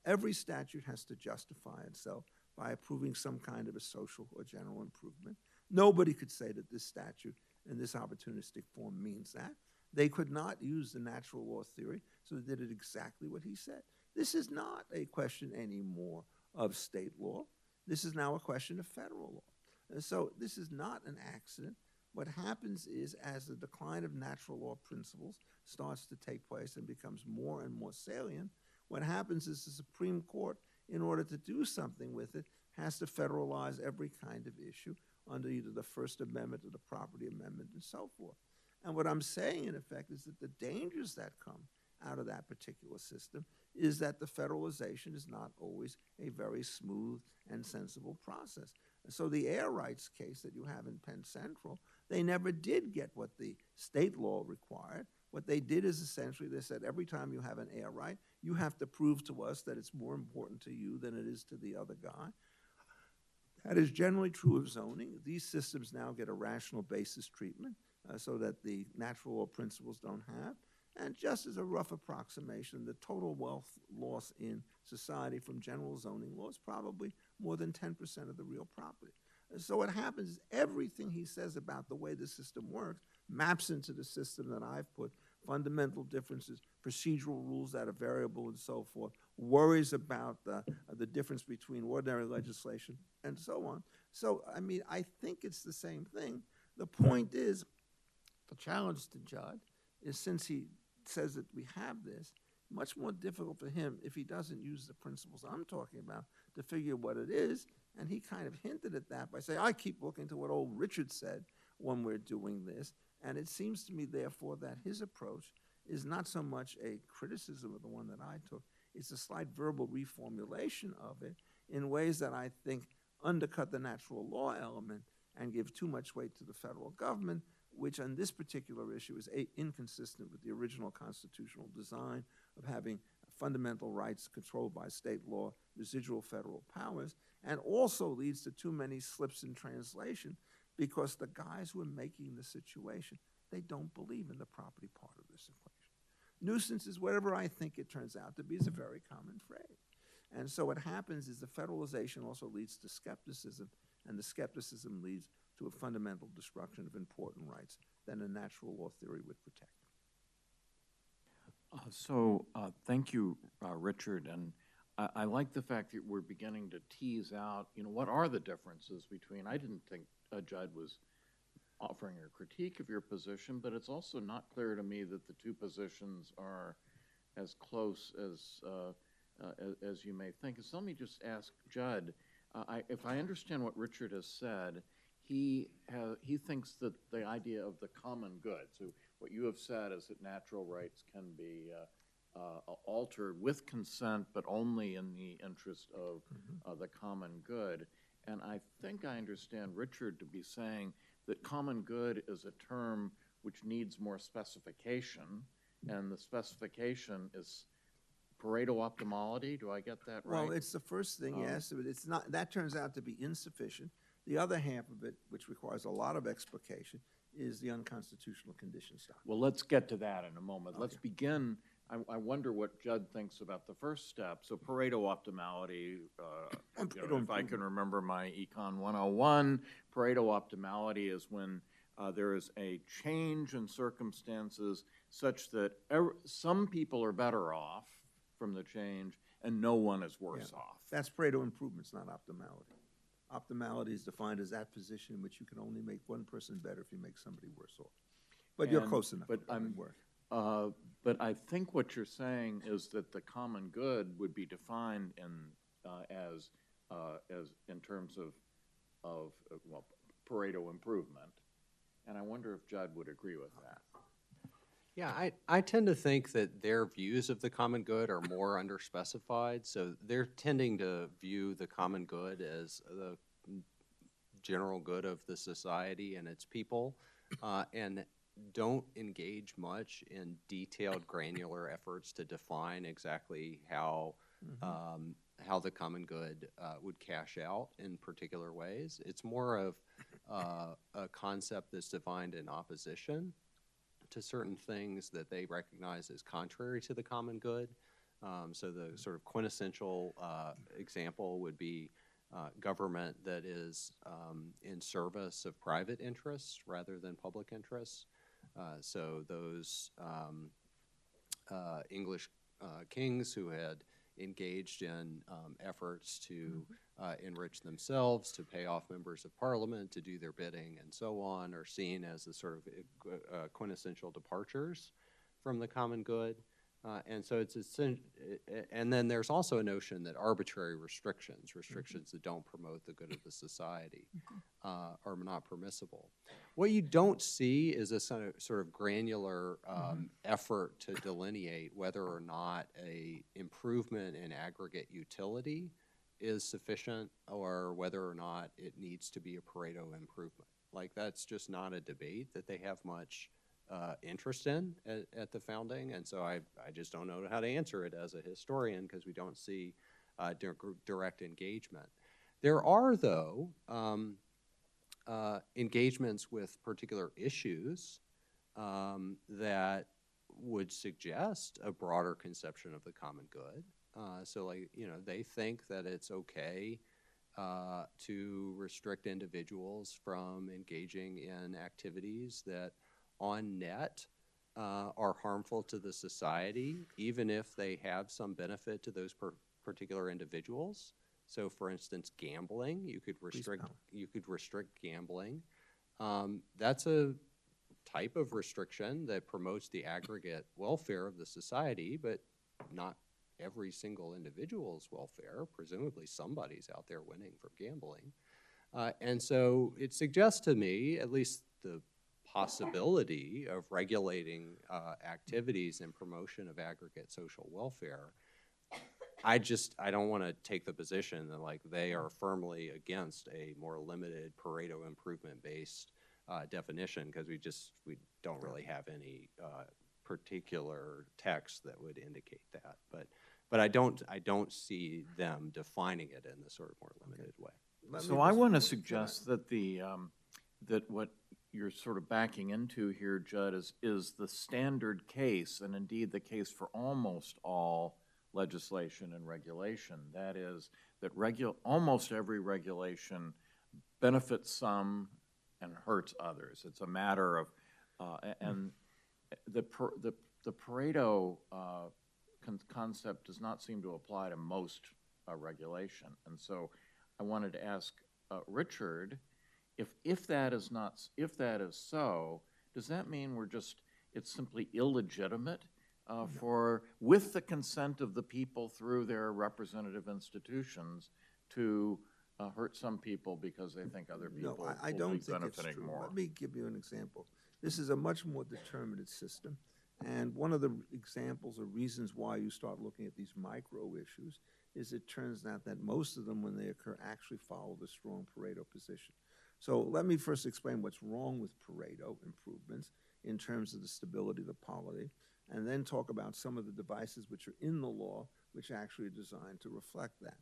every statute has to justify itself by approving some kind of a social or general improvement. Nobody could say that this statute in this opportunistic form means that. They could not use the natural law theory, so they did it exactly what he said. This is not a question anymore of state law. This is now a question of federal law. And so this is not an accident. What happens is, as the decline of natural law principles starts to take place and becomes more and more salient, what happens is the Supreme Court, in order to do something with it, has to federalize every kind of issue under either the First Amendment or the Property Amendment and so forth. And what I'm saying, in effect, is that the dangers that come out of that particular system is that the federalization is not always a very smooth and sensible process. So the air rights case that you have in Penn Central, they never did get what the state law required. What they did is essentially they said every time you have an air right, you have to prove to us that it's more important to you than it is to the other guy. That is generally true of zoning. These systems now get a rational basis treatment so that the natural law principles don't have. And just as a rough approximation, the total wealth loss in society from general zoning law is probably more than 10% of the real property. And so what happens is everything he says about the way the system works maps into the system that I've put, fundamental differences, procedural rules that are variable and so forth, worries about the difference between ordinary legislation and so on. So, I mean, I think it's the same thing. The point is, the challenge to Jud is since he says that we have this, much more difficult for him if he doesn't use the principles I'm talking about to figure what it is. And he kind of hinted at that by saying, I keep looking to what old Richard said when we're doing this. And it seems to me, therefore, that his approach is not so much a criticism of the one that I took, it's a slight verbal reformulation of it in ways that I think undercut the natural law element and give too much weight to the federal government, which on this particular issue is inconsistent with the original constitutional design of having fundamental rights controlled by state law, residual federal powers, and also leads to too many slips in translation because the guys who are making the situation, they don't believe in the property part of this equation. Nuisance is whatever I think it turns out to be is a very common phrase. And so what happens is the federalization also leads to skepticism, and the skepticism leads to a fundamental destruction of important rights that a natural law theory would protect. Thank you, Richard, and I like the fact that we're beginning to tease out, what are the differences between, I didn't think Jud was offering a critique of your position, but it's also not clear to me that the two positions are as close as you may think. So let me just ask Jud, if I understand what Richard has said, he thinks that the idea of the common good, so what you have said is that natural rights can be altered with consent, but only in the interest of the common good. And I think I understand Richard to be saying that common good is a term which needs more specification, and the specification is Pareto optimality. Do I get that right? Well, it's the first thing, yes, but it's not. That turns out to be insufficient. The other half of it, which requires a lot of explication, is the unconstitutional condition doctrine. Well, let's get to that in a moment. Okay. Let's begin. I wonder what Jud thinks about the first step. So Pareto optimality, if I can remember my Econ 101, Pareto optimality is when there is a change in circumstances such that some people are better off from the change and no one is worse off. That's Pareto improvements, not optimality. Optimality is defined as that position in which you can only make one person better if you make somebody worse off. But you're close enough. But I think what you're saying is that the common good would be defined as in terms of Pareto improvement, and I wonder if Jud would agree with that. Yeah, I tend to think that their views of the common good are more underspecified. So they're tending to view the common good as the general good of the society and its people, and don't engage much in detailed, granular efforts to define exactly how the common good would cash out in particular ways. It's more of a concept that's defined in opposition to certain things that they recognize as contrary to the common good. So the sort of quintessential example would be government that is in service of private interests rather than public interests. So those English kings who had engaged in efforts to enrich themselves, to pay off members of parliament, to do their bidding, and so on, are seen as the sort of quintessential departures from the common good. And so and then there's also a notion that arbitrary restrictions that don't promote the good of the society, are not permissible. What you don't see is a sort of granular effort to delineate whether or not a improvement in aggregate utility is sufficient or whether or not it needs to be a Pareto improvement. Like, that's just not a debate that they have much interest in at the founding, and so I just don't know how to answer it as a historian because we don't see direct engagement. There are, though, engagements with particular issues that would suggest a broader conception of the common good. So, like, they think that it's okay to restrict individuals from engaging in activities that on net are harmful to the society, even if they have some benefit to those particular individuals. So, for instance, gambling, you could restrict gambling. That's a type of restriction that promotes the aggregate welfare of the society, but not every single individual's welfare. Presumably somebody's out there winning from gambling. And so it suggests to me at least the possibility of regulating activities in promotion of aggregate social welfare. I don't want to take the position that, like, they are firmly against a more limited Pareto improvement-based definition, because we don't really have any particular text that would indicate that. But I don't see them defining it in this sort of more limited way. So I want to suggest that that what you're sort of backing into here, Jud, is the standard case, and indeed the case for almost all legislation and regulation. That is, that almost every regulation benefits some and hurts others. It's a matter of, and the Pareto concept does not seem to apply to most regulation. And so I wanted to ask Richard, if that is so, does that mean it's simply illegitimate with the consent of the people through their representative institutions to hurt some people because they think other people will I don't be think benefiting it's true. more? Let me give you an example. This is a much more determinate system, and one of the examples or reasons why you start looking at these micro issues is it turns out that most of them, when they occur, actually follow the strong Pareto position. So let me first explain what's wrong with Pareto improvements in terms of the stability of the polity, and then talk about some of the devices which are in the law which actually are designed to reflect that.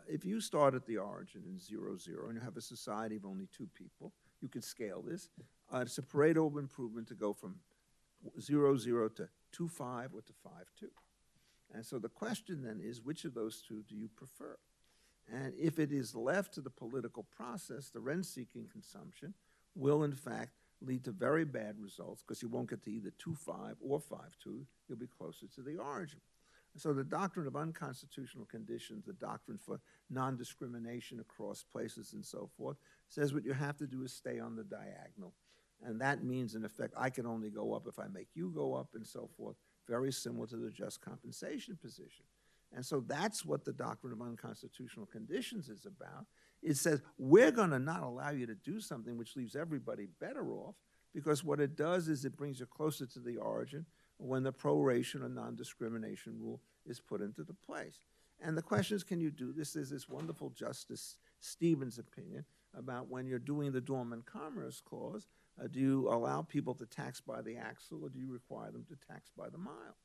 If you start at the origin in 0, 0, and you have a society of only 2 people, you could scale this. It's a Pareto improvement to go from 0, 0 to 2, 5 or to 5, 2. And so the question then is, which of those two do you prefer? And if it is left to the political process, the rent-seeking consumption will, in fact, lead to very bad results because you won't get to either 2-5 or 5-2. You'll be closer to the origin. So the doctrine of unconstitutional conditions, the doctrine for non-discrimination across places and so forth, says what you have to do is stay on the diagonal. And that means, in effect, I can only go up if I make you go up and so forth, very similar to the just compensation position. And so that's what the doctrine of unconstitutional conditions is about. It says, we're going to not allow you to do something which leaves everybody better off, because what it does is it brings you closer to the origin when the proration or non-discrimination rule is put into the place. And the question is, can you do this? There's this wonderful Justice Stevens opinion about when you're doing the Dormant Commerce Clause, do you allow people to tax by the axle, or do you require them to tax by the mile?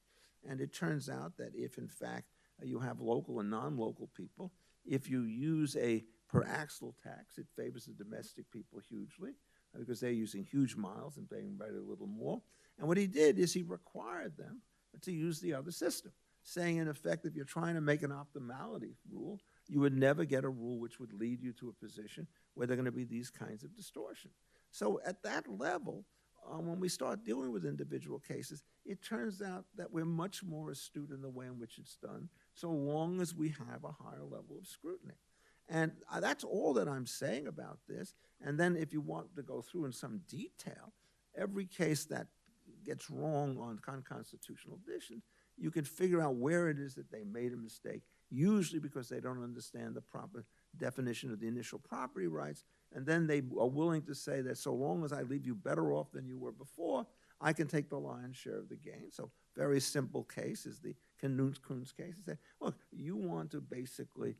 And it turns out that if, in fact, you have local and non-local people, if you use a per axle tax, it favors the domestic people hugely because they're using huge miles and paying very little more. And what he did is he required them to use the other system, saying, in effect, if you're trying to make an optimality rule, you would never get a rule which would lead you to a position where there are going to be these kinds of distortion. So at that level, when we start dealing with individual cases, it turns out that we're much more astute in the way in which it's done, so long as we have a higher level of scrutiny. And that's all that I'm saying about this. And then if you want to go through in some detail, every case that gets wrong on unconstitutional conditions, you can figure out where it is that they made a mistake, usually because they don't understand the proper definition of the initial property rights, and then they are willing to say that so long as I leave you better off than you were before, I can take the lion's share of the gain. So very simple case is the Knut-Kunz case. They say, look, you want to basically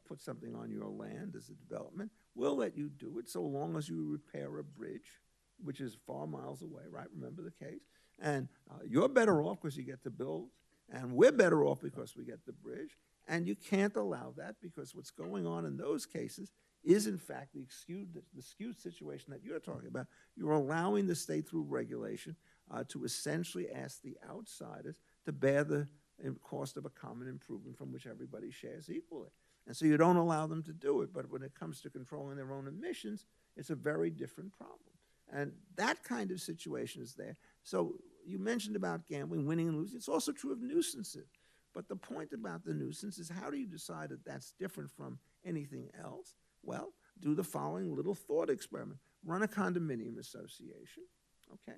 put something on your land as a development, we'll let you do it so long as you repair a bridge, which is far miles away, right? Remember the case? And you're better off because you get to build, and we're better off because we get the bridge. And you can't allow that because what's going on in those cases is, in fact, the skewed situation that you're talking about. You're allowing the state through regulation to essentially ask the outsiders to bear the cost of a common improvement from which everybody shares equally. And so you don't allow them to do it. But when it comes to controlling their own emissions, it's a very different problem. And that kind of situation is there. So you mentioned about gambling, winning and losing. It's also true of nuisances. But the point about the nuisance is, how do you decide that that's different from anything else? Well, do the following little thought experiment. Run a condominium association, okay,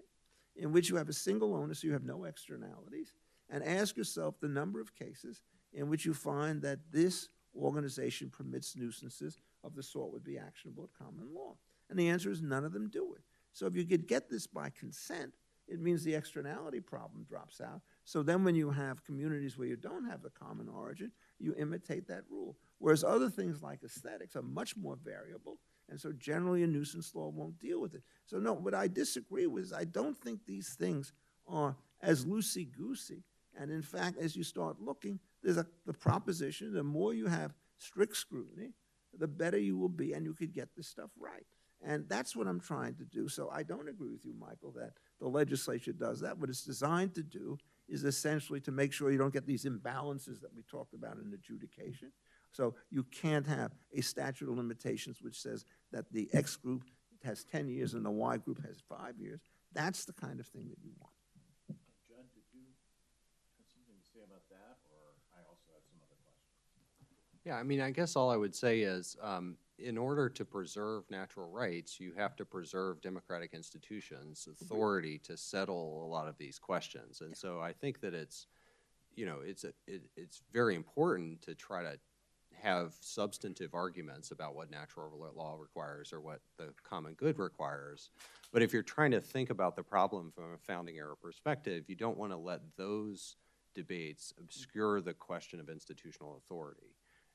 in which you have a single owner, so you have no externalities, and ask yourself the number of cases in which you find that this organization permits nuisances of the sort would be actionable at common law. And the answer is none of them do it. So if you could get this by consent, it means the externality problem drops out. So then when you have communities where you don't have a common origin, you imitate that rule. Whereas other things like aesthetics are much more variable, and so generally a nuisance law won't deal with it. So no, what I disagree with is I don't think these things are as loosey-goosey. And in fact, as you start looking, there's the proposition, the more you have strict scrutiny, the better you will be, and you could get this stuff right. And that's what I'm trying to do. So I don't agree with you, Michael, that the legislature does that. What it's designed to do is essentially to make sure you don't get these imbalances that we talked about in adjudication. So you can't have a statute of limitations which says that the X group has 10 years and the Y group has 5 years. That's the kind of thing that you want. Jud, did you have something to say about that, or I also have some other questions? Yeah, I mean, I guess all I would say is, in order to preserve natural rights, you have to preserve democratic institutions' authority to settle a lot of these questions. And so I think that it's very important to try to have substantive arguments about what natural law requires or what the common good requires. But if you're trying to think about the problem from a founding era perspective, you don't want to let those debates obscure the question of institutional authority.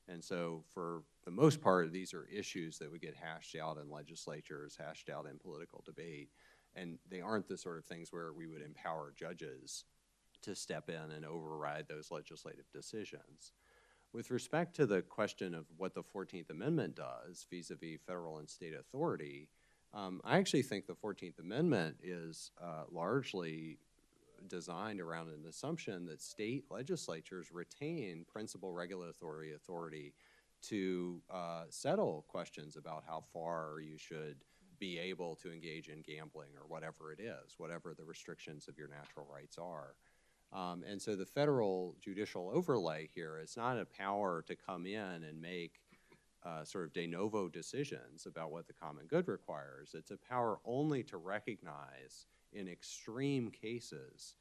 And so for the most part, these are issues that would get hashed out in legislatures, hashed out in political debate, and they aren't the sort of things where we would empower judges to step in and override those legislative decisions. With respect to the question of what the 14th Amendment does vis-a-vis federal and state authority, I actually think the 14th Amendment is largely designed around an assumption that state legislatures retain principal regulatory authority to settle questions about how far you should be able to engage in gambling or whatever it is, whatever the restrictions of your natural rights are. And so the federal judicial overlay here is not a power to come in and make sort of de novo decisions about what the common good requires. It's a power only to recognize in extreme cases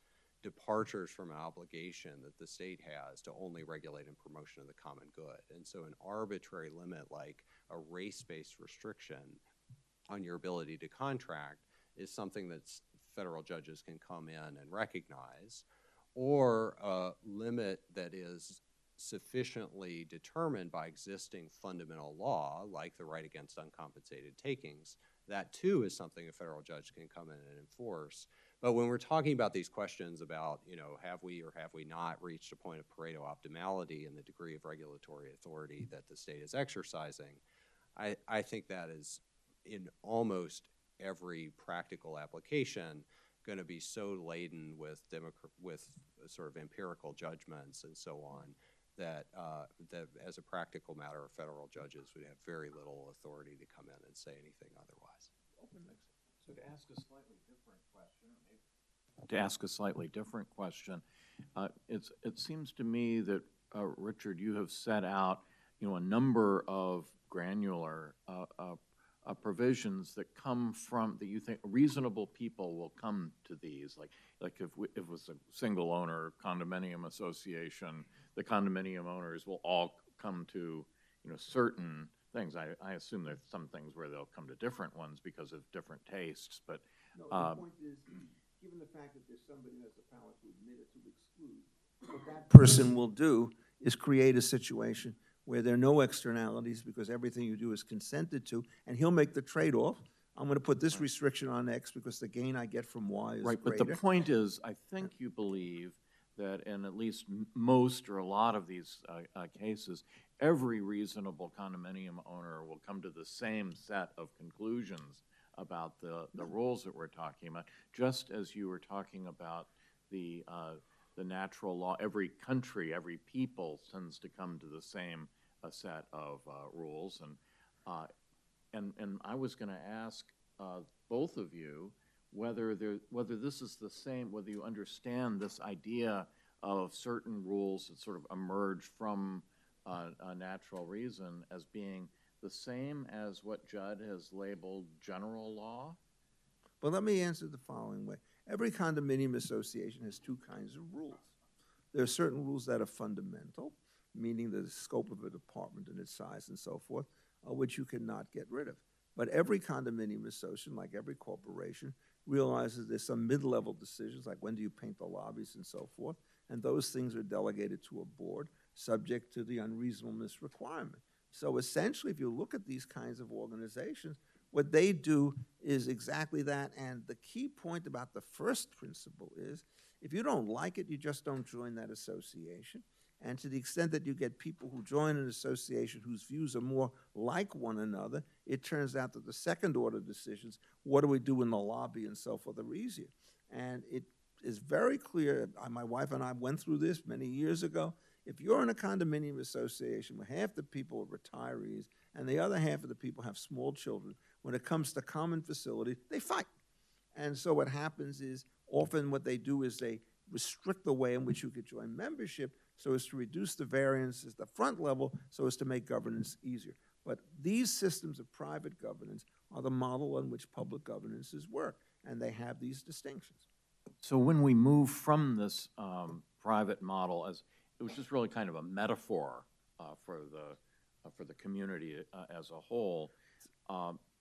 departures from an obligation that the state has to only regulate and promotion of the common good. And so an arbitrary limit like a race-based restriction on your ability to contract is something that federal judges can come in and recognize, or a limit that is sufficiently determined by existing fundamental law, like the right against uncompensated takings. That too is something a federal judge can come in and enforce. But when we're talking about these questions about, have we or have we not reached a point of Pareto optimality in the degree of regulatory authority that the state is exercising, I think that is in almost every practical application going to be so laden with sort of empirical judgments and so on that as a practical matter, federal judges would have very little authority to come in and say anything otherwise. So to ask a slightly different question, it seems to me that, Richard, you have set out, a number of granular provisions that come from, that you think reasonable people will come to these, like if it was a single owner condominium association, the condominium owners will all come to, certain things. I assume there's some things where they'll come to different ones because of different tastes, but no, the point is, given the fact that there's somebody who has the power to admit it, to exclude, what that person will do is create a situation where there are no externalities because everything you do is consented to, and he'll make the trade-off. I'm going to put this restriction on X because the gain I get from Y is Right, greater. but the point is, I think you believe that in at least most or a lot of these cases, every reasonable condominium owner will come to the same set of conclusions about the rules that we're talking about, just as you were talking about the natural law. Every country, every people tends to come to the same set of rules. And I was going to ask both of you whether this is the same, whether you understand this idea of certain rules that sort of emerge from a natural reason as being the same as what Jud has labeled general law? But let me answer the following way. Every condominium association has two kinds of rules. There are certain rules that are fundamental, meaning the scope of an apartment and its size and so forth, which you cannot get rid of. But every condominium association, like every corporation, realizes there's some mid-level decisions, like when do you paint the lobbies and so forth, and those things are delegated to a board subject to the unreasonableness requirement. So essentially, if you look at these kinds of organizations, what they do is exactly that. And the key point about the first principle is, if you don't like it, you just don't join that association. And to the extent that you get people who join an association whose views are more like one another, it turns out that the second-order decisions, what do we do in the lobby and so forth, are easier. And it is very clear, my wife and I went through this many years ago. If you're in a condominium association where half the people are retirees and the other half of the people have small children, when it comes to common facility, they fight. And so what happens is, often what they do is they restrict the way in which you could join membership so as to reduce the variance at the front level so as to make governance easier. But these systems of private governance are the model on which public governances work, and they have these distinctions. So when we move from this private model, as it was just really kind of a metaphor for the community as a whole,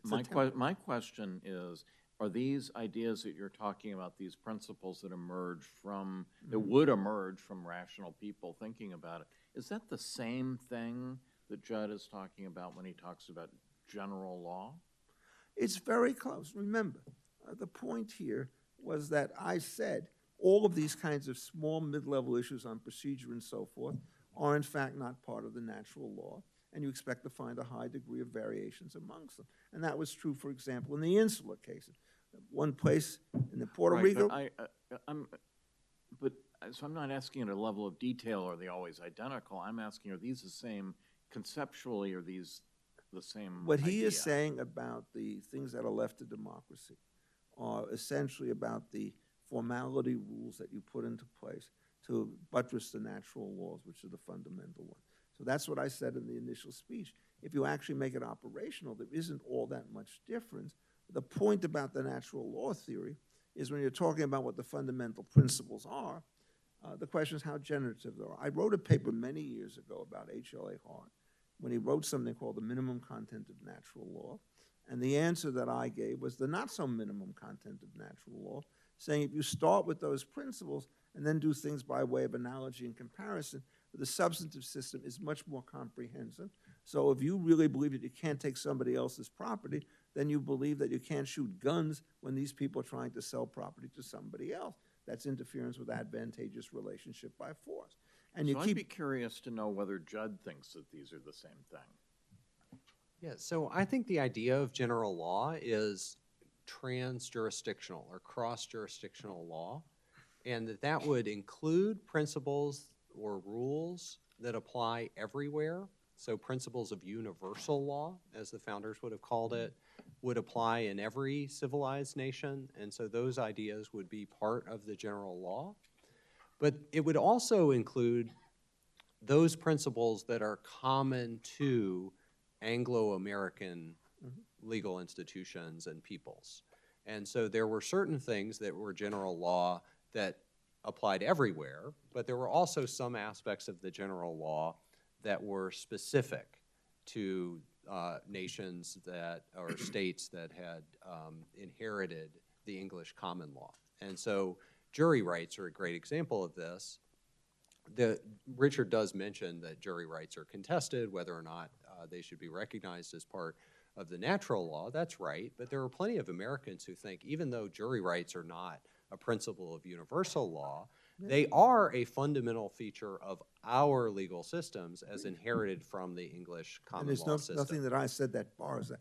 my question is, are these ideas that you're talking about, these principles that emerge from, that would emerge from rational people thinking about it, is that the same thing that Jud is talking about when he talks about general law? It's very close. Remember, the point here was that I said all of these kinds of small mid-level issues on procedure and so forth are in fact not part of the natural law, and you expect to find a high degree of variations amongst them. And that was true, for example, in the insular cases. One place in the Puerto Rico. So I'm not asking at a level of detail, are they always identical? I'm asking, are these the same conceptually, are these the same What he idea? is saying about the things that are left to democracy are essentially about the formality rules that you put into place to buttress the natural laws, which are the fundamental ones. So that's what I said in the initial speech. If you actually make it operational, there isn't all that much difference. The point about the natural law theory is when you're talking about what the fundamental principles are, the question is how generative they are. I wrote a paper many years ago about H.L.A. Hart when he wrote something called the minimum content of natural law. And the answer that I gave was the not-so-minimum content of natural law, saying if you start with those principles and then do things by way of analogy and comparison, the substantive system is much more comprehensive. So if you really believe that you can't take somebody else's property, then you believe that you can't shoot guns when these people are trying to sell property to somebody else. That's interference with advantageous relationship by force. And you I'd be curious to know whether Jud thinks that these are the same thing. Yeah, so I think the idea of general law is trans-jurisdictional or cross-jurisdictional law, and that would include principles or rules that apply everywhere. So principles of universal law, as the founders would have called it, would apply in every civilized nation, and so those ideas would be part of the general law. But it would also include those principles that are common to Anglo-American legal institutions and peoples. And so there were certain things that were general law that applied everywhere, but there were also some aspects of the general law that were specific to nations that, or states that had inherited the English common law. And so jury rights are a great example of this. Richard does mention that jury rights are contested, whether or not they should be recognized as part of the natural law. That's right, but there are plenty of Americans who think even though jury rights are not a principle of universal law, they are a fundamental feature of our legal systems as inherited from the English common And law there's system. nothing that I said that bars that.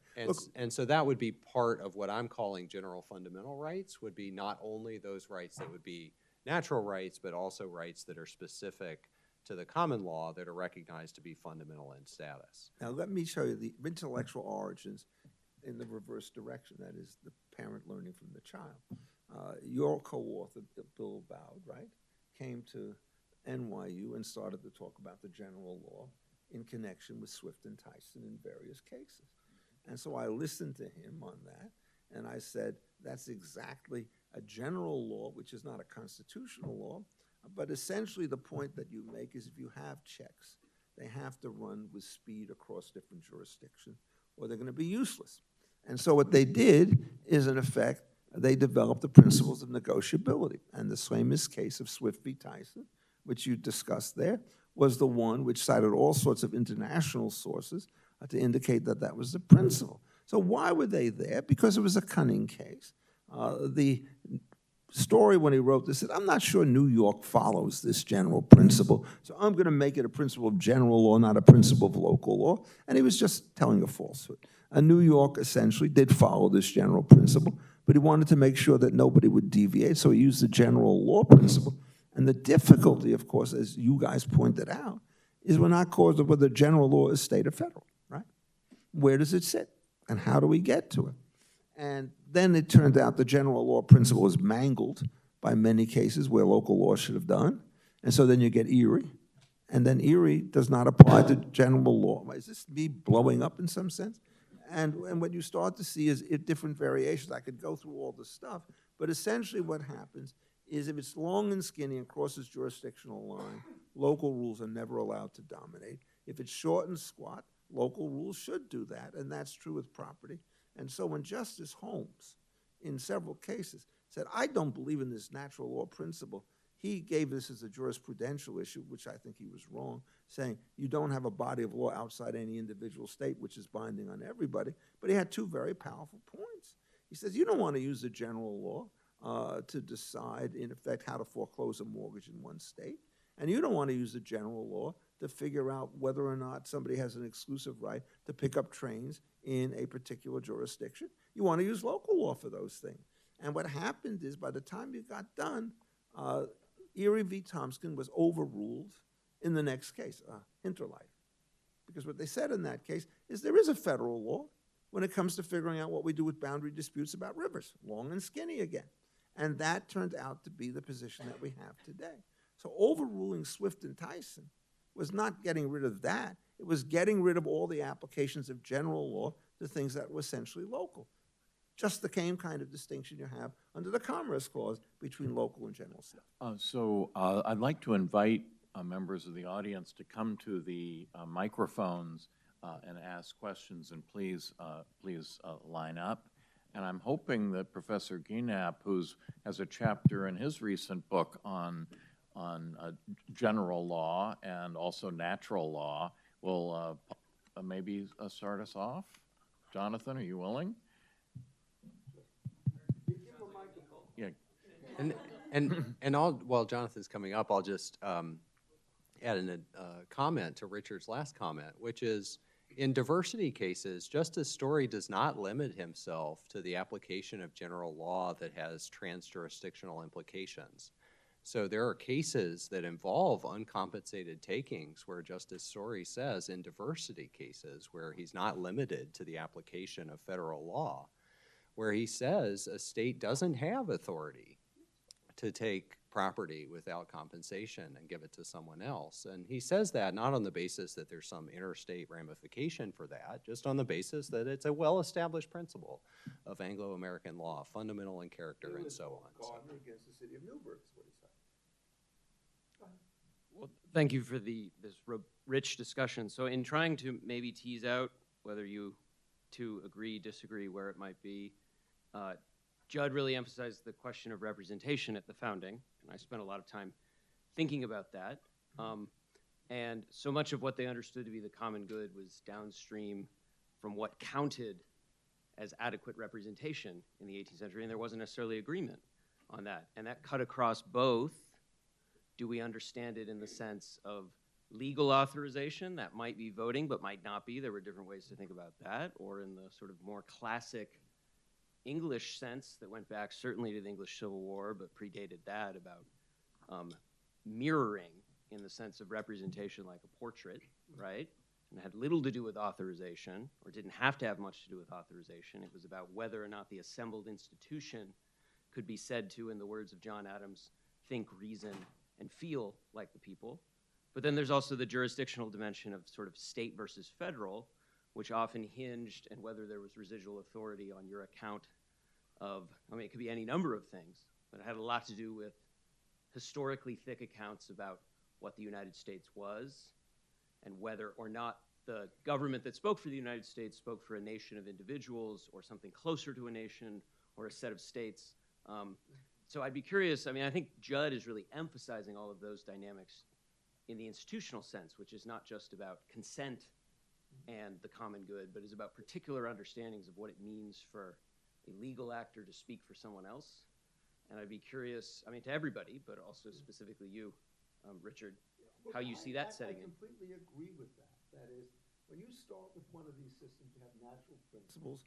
And so that would be part of what I'm calling general fundamental rights, would be not only those rights that would be natural rights, but also rights that are specific to the common law that are recognized to be fundamental in status. Now, let me show you the intellectual origins in the reverse direction, that is, the parent learning from the child. Your co-author, Bill Bowd, right, came to NYU and started to talk about the general law in connection with Swift and Tyson in various cases. And so I listened to him on that, and I said, that's exactly a general law, which is not a constitutional law, but essentially the point that you make is if you have checks, they have to run with speed across different jurisdictions, or they're going to be useless. And so what they did is, in effect, they developed the principles of negotiability. And the famous case of Swift v. Tyson, which you discussed there, was the one which cited all sorts of international sources to indicate that that was the principle. So why were they there? Because it was a cunning case. The story when he wrote this said, I'm not sure New York follows this general principle, so I'm going to make it a principle of general law, not a principle of local law. And he was just telling a falsehood. New York essentially did follow this general principle, but he wanted to make sure that nobody would deviate, so he used the general law principle. And the difficulty, of course, as you guys pointed out, is we're not caused of whether general law is state or federal, right? Where does it sit? And how do we get to it? And then it turned out the general law principle is mangled by many cases where local law should have done. And so then you get Erie. And then Erie does not apply to general law. Is this me blowing up in some sense? And what you start to see is different variations. I could go through all the stuff, but essentially what happens is if it's long and skinny and crosses jurisdictional line, local rules are never allowed to dominate. If it's short and squat, local rules should do that, and that's true with property. And so when Justice Holmes, in several cases, said, I don't believe in this natural law principle, he gave this as a jurisprudential issue, which I think he was wrong, saying you don't have a body of law outside any individual state, which is binding on everybody. But he had two very powerful points. He says, you don't want to use the general law to decide, in effect, how to foreclose a mortgage in one state. And you don't want to use the general law to figure out whether or not somebody has an exclusive right to pick up trains in a particular jurisdiction. You want to use local law for those things. And what happened is by the time you got done, Erie v. Thompson was overruled in the next case, Interlife. Because what they said in that case is there is a federal law when it comes to figuring out what we do with boundary disputes about rivers, long and skinny again. And that turned out to be the position that we have today. So overruling Swift and Tyson was not getting rid of that. It was getting rid of all the applications of general law to things that were essentially local. Just the same kind of distinction you have under the Commerce Clause between local and general stuff. I'd like to invite members of the audience to come to the microphones and ask questions, and please line up. And I'm hoping that Professor Guinap, who has a chapter in his recent book on general law and also natural law, will maybe start us off. Jonathan, are you willing? Yeah. And while Jonathan's coming up, I'll just add a comment to Richard's last comment, which is, in diversity cases, Justice Story does not limit himself to the application of general law that has trans-jurisdictional implications. So there are cases that involve uncompensated takings where Justice Story says, in diversity cases, where he's not limited to the application of federal law, where he says a state doesn't have authority to take property without compensation and give it to someone else. And he says that not on the basis that there's some interstate ramification for that, just on the basis that it's a well-established principle of Anglo-American law, fundamental in character and so on. Gardner against the city of Newburgh is what he said. Well, thank you for this rich discussion. So in trying to maybe tease out whether you two agree, disagree, where it might be, Jud really emphasized the question of representation at the founding, and I spent a lot of time thinking about that. And so much of what they understood to be the common good was downstream from what counted as adequate representation in the 18th century, and there wasn't necessarily agreement on that. And that cut across both. Do we understand it in the sense of legal authorization? That might be voting, but might not be. There were different ways to think about that. Or in the sort of more classic English sense that went back certainly to the English Civil War, but predated that, about mirroring in the sense of representation like a portrait, right? And it had little to do with authorization, or didn't have to have much to do with authorization. It was about whether or not the assembled institution could be said to, in the words of John Adams, think, reason, and feel like the people. But then there's also the jurisdictional dimension of sort of state versus federal, which often hinged, and whether there was residual authority on your account of, I mean, it could be any number of things, but it had a lot to do with historically thick accounts about what the United States was, and whether or not the government that spoke for the United States spoke for a nation of individuals or something closer to a nation or a set of states. So I'd be curious, I mean, I think Jud is really emphasizing all of those dynamics in the institutional sense, which is not just about consent and the common good, but is about particular understandings of what it means for a legal actor to speak for someone else. And I'd be curious, I mean, to everybody, but also specifically you, Richard, how you see that setting in. I completely agree with that. That is, when you start with one of these systems, you have natural principles,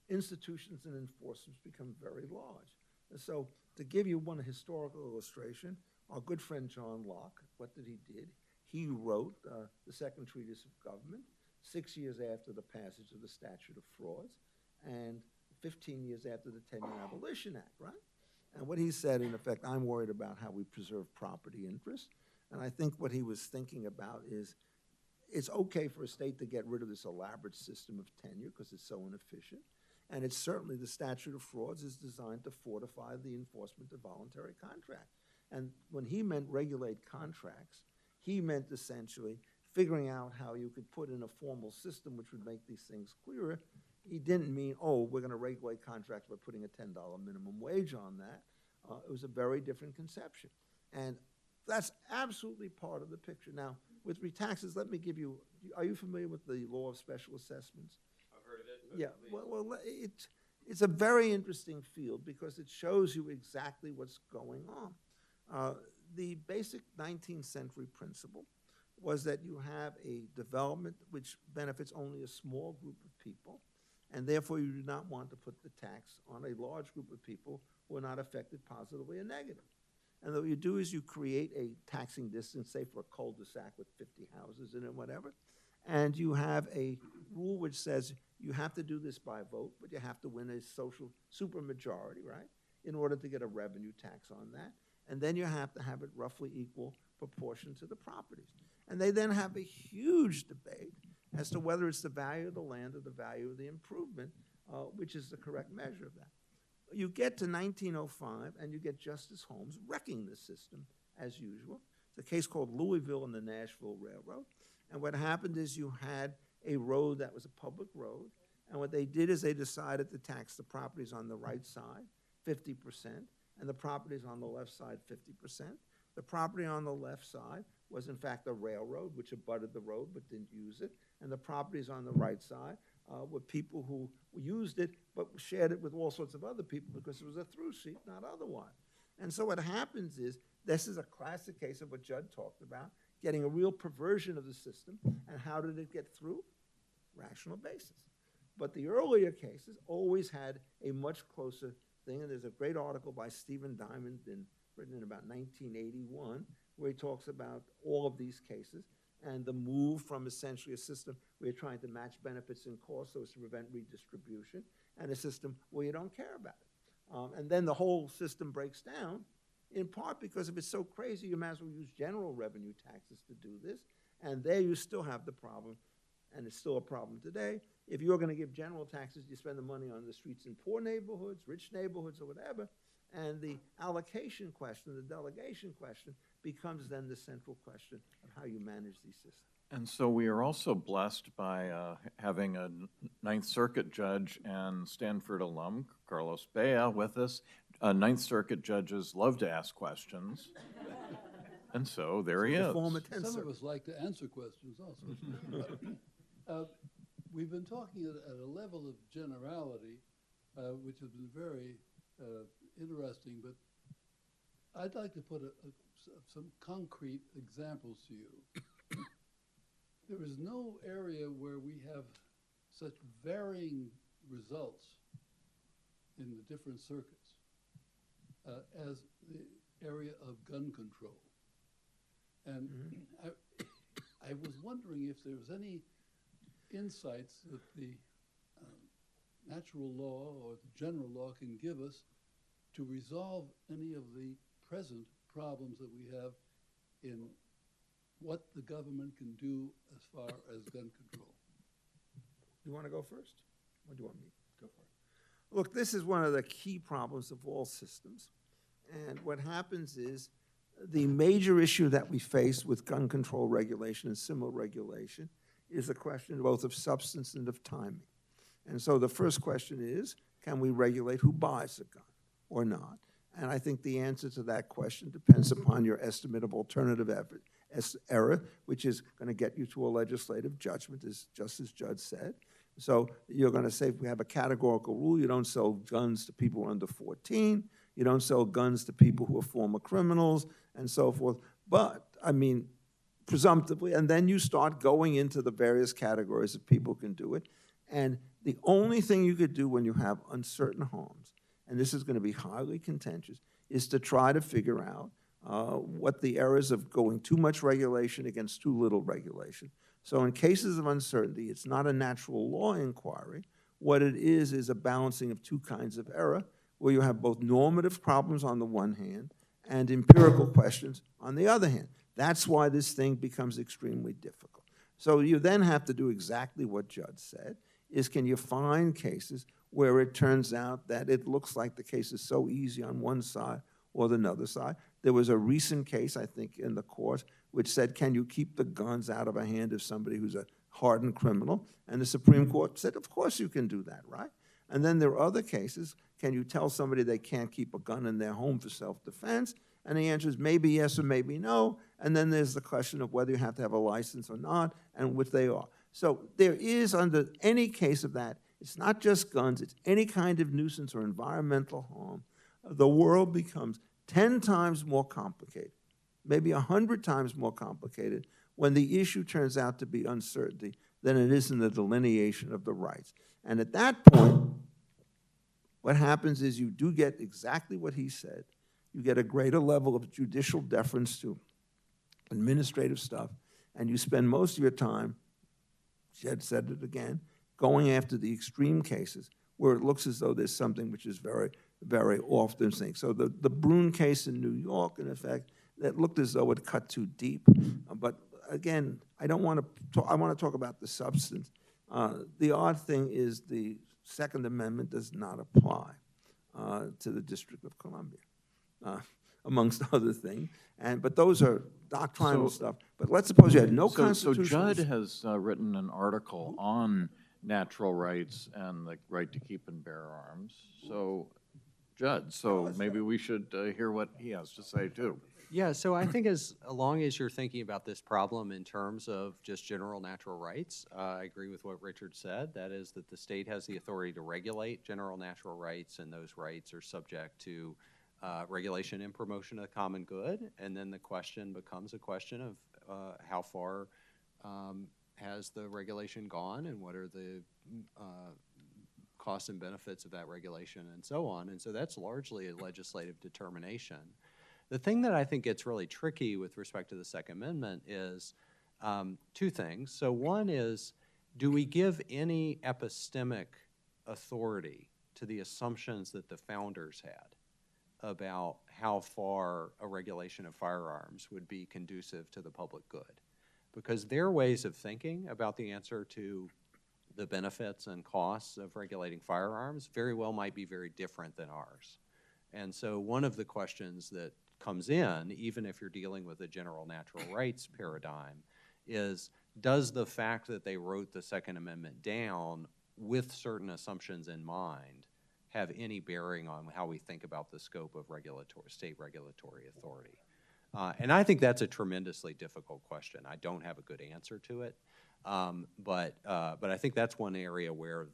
institutions and enforcements become very large. And so to give you one historical illustration, our good friend John Locke, what did he do? He wrote the Second Treatise of Government 6 years after the passage of the Statute of Frauds and 15 years after the 10-Year Abolition Act, right? And what he said, in effect, I'm worried about how we preserve property interests. And I think what he was thinking about is it's okay for a state to get rid of this elaborate system of tenure because it's so inefficient. And it's certainly the statute of frauds is designed to fortify the enforcement of voluntary contract. And when he meant regulate contracts, he meant essentially figuring out how you could put in a formal system which would make these things clearer. He didn't mean, oh, we're going to regulate contracts by putting a $10 minimum wage on that. It was a very different conception. And that's absolutely part of the picture. Now, with taxes, let me give you, are you familiar with the law of special assessments? I've heard of it. Yeah, well it's a very interesting field because it shows you exactly what's going on. The basic 19th century principle was that you have a development which benefits only a small group of people, and therefore you do not want to put the tax on a large group of people who are not affected positively or negatively. And what you do is you create a taxing distance, say for a cul-de-sac with 50 houses in it, whatever, and you have a rule which says you have to do this by vote, but you have to win a social supermajority, right, in order to get a revenue tax on that. And then you have to have it roughly equal proportion to the properties. And they then have a huge debate as to whether it's the value of the land or the value of the improvement, which is the correct measure of that. You get to 1905, and you get Justice Holmes wrecking the system, as usual. It's a case called Louisville and the Nashville Railroad. And what happened is you had a road that was a public road, and what they did is they decided to tax the properties on the right side 50%, and the properties on the left side 50%. The property on the left side was, in fact, a railroad, which abutted the road but didn't use it, and the properties on the right side were people who used it but shared it with all sorts of other people because it was a through seat, not otherwise. And so what happens is, this is a classic case of what Jud talked about, getting a real perversion of the system, and how did it get through? Rational basis. But the earlier cases always had a much closer thing, and there's a great article by Stephen Diamond written in about 1981, where he talks about all of these cases, and the move from essentially a system where you're trying to match benefits and costs so as to prevent redistribution, and a system where you don't care about it. And then the whole system breaks down, in part because if it's so crazy, you might as well use general revenue taxes to do this, and there you still have the problem, and it's still a problem today. If you're going to give general taxes, you spend the money on the streets in poor neighborhoods, rich neighborhoods, or whatever, and the allocation question, the delegation question, becomes then the central question of how you manage these systems. And so we are also blessed by having a Ninth Circuit judge and Stanford alum, Carlos Bea, with us. Ninth Circuit judges love to ask questions. And so there he The is. former Some of tensor. us like to answer questions also. We've been talking at a level of generality, which has been very interesting, but I'd like to put some concrete examples to you. There is no area where we have such varying results in the different circuits as the area of gun control. And I was wondering if there was any insights that the natural law or the general law can give us to resolve any of the present problems that we have in what the government can do as far as gun control. You want to go first? Or do you want me to go first? Look, this is one of the key problems of all systems. And what happens is the major issue that we face with gun control regulation and similar regulation is a question both of substance and of timing. And so the first question is, can we regulate who buys a gun or not? And I think the answer to that question depends upon your estimate of alternative error, which is going to get you to a legislative judgment, just as Jud said. So you're going to say, if we have a categorical rule, you don't sell guns to people under 14, you don't sell guns to people who are former criminals, and so forth. But, I mean, presumptively, and then you start going into the various categories of people who can do it. And the only thing you could do when you have uncertain harms, and this is going to be highly contentious, is to try to figure out what the errors of going too much regulation against too little regulation. So in cases of uncertainty, it's not a natural law inquiry. What it is a balancing of two kinds of error, where you have both normative problems on the one hand and empirical questions on the other hand. That's why this thing becomes extremely difficult. So you then have to do exactly what Jud said, is can you find cases where it turns out that it looks like the case is so easy on one side or the other side. There was a recent case, I think, in the court, which said, can you keep the guns out of a hand of somebody who's a hardened criminal? And the Supreme Court said, of course you can do that, right? And then there are other cases. Can you tell somebody they can't keep a gun in their home for self-defense? And the answer is maybe yes or maybe no. And then there's the question of whether you have to have a license or not, and what they are. So there is, under any case of that, it's not just guns, it's any kind of nuisance or environmental harm. The world becomes 10 times more complicated, maybe 100 times more complicated, when the issue turns out to be uncertainty than it is in the delineation of the rights. And at that point, what happens is you do get exactly what he said. You get a greater level of judicial deference to administrative stuff, and you spend most of your time, Jed said it again, going after the extreme cases where it looks as though there's something which is very, very often seen. So the Brune case in New York, in effect, that looked as though it cut too deep. But again, I want to talk about the substance. The odd thing is the Second Amendment does not apply to the District of Columbia, amongst other things. But those are doctrinal stuff. But let's suppose you had no constitutional... So Jud has written an article on natural rights and the right to keep and bear arms. So, Jud, maybe we should hear what he has to say, too. Yeah, so I think as long as you're thinking about this problem in terms of just general natural rights, I agree with what Richard said. That is that the state has the authority to regulate general natural rights, and those rights are subject to regulation and promotion of the common good. And then the question becomes a question of how far has the regulation gone, and what are the costs and benefits of that regulation, and so on. And so that's largely a legislative determination. The thing that I think gets really tricky with respect to the Second Amendment is two things. So one is, do we give any epistemic authority to the assumptions that the founders had about how far a regulation of firearms would be conducive to the public good? Because their ways of thinking about the answer to the benefits and costs of regulating firearms very well might be very different than ours. And so one of the questions that comes in, even if you're dealing with a general natural rights paradigm, is does the fact that they wrote the Second Amendment down with certain assumptions in mind have any bearing on how we think about the scope of state regulatory authority? And I think that's a tremendously difficult question. I don't have a good answer to it, but I think that's one area where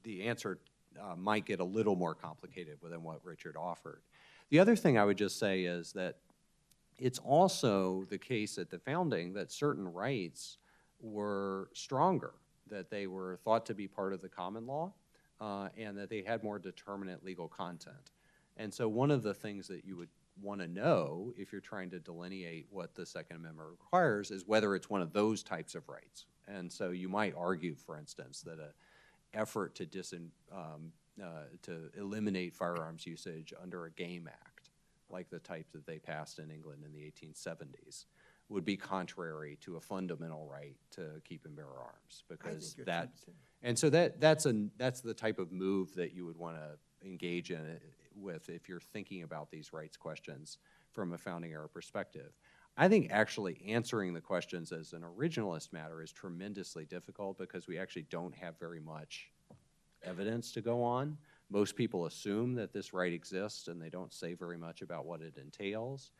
the answer might get a little more complicated than what Richard offered. The other thing I would just say is that it's also the case at the founding that certain rights were stronger, that they were thought to be part of the common law, and that they had more determinate legal content. And so one of the things that you would want to know if you're trying to delineate what the Second Amendment requires is whether it's one of those types of rights. And so you might argue, for instance, that an effort to eliminate firearms usage under a game act, like the type that they passed in England in the 1870s, would be contrary to a fundamental right to keep and bear arms, because that, and so that's the type of move that you would want to engage in it with if you're thinking about these rights questions from a founding era perspective. I think actually answering the questions as an originalist matter is tremendously difficult because we actually don't have very much evidence to go on. Most people assume that this right exists and they don't say very much about what it entails.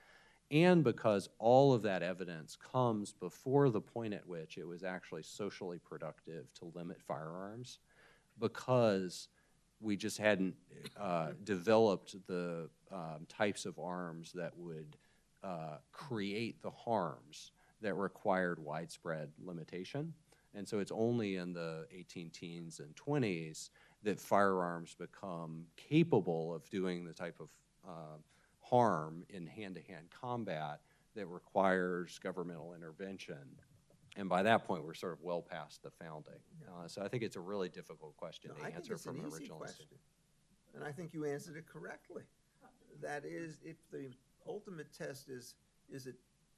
And because all of that evidence comes before the point at which it was actually socially productive to limit firearms, because we just hadn't developed the types of arms that would create the harms that required widespread limitation. And so it's only in the 18-teens and 20s that firearms become capable of doing the type of harm in hand-to-hand combat that requires governmental intervention. And by that point, we're sort of well past the founding. So I think it's a really difficult question to answer from an originalist. And I think you answered it correctly. That is, if the ultimate test is it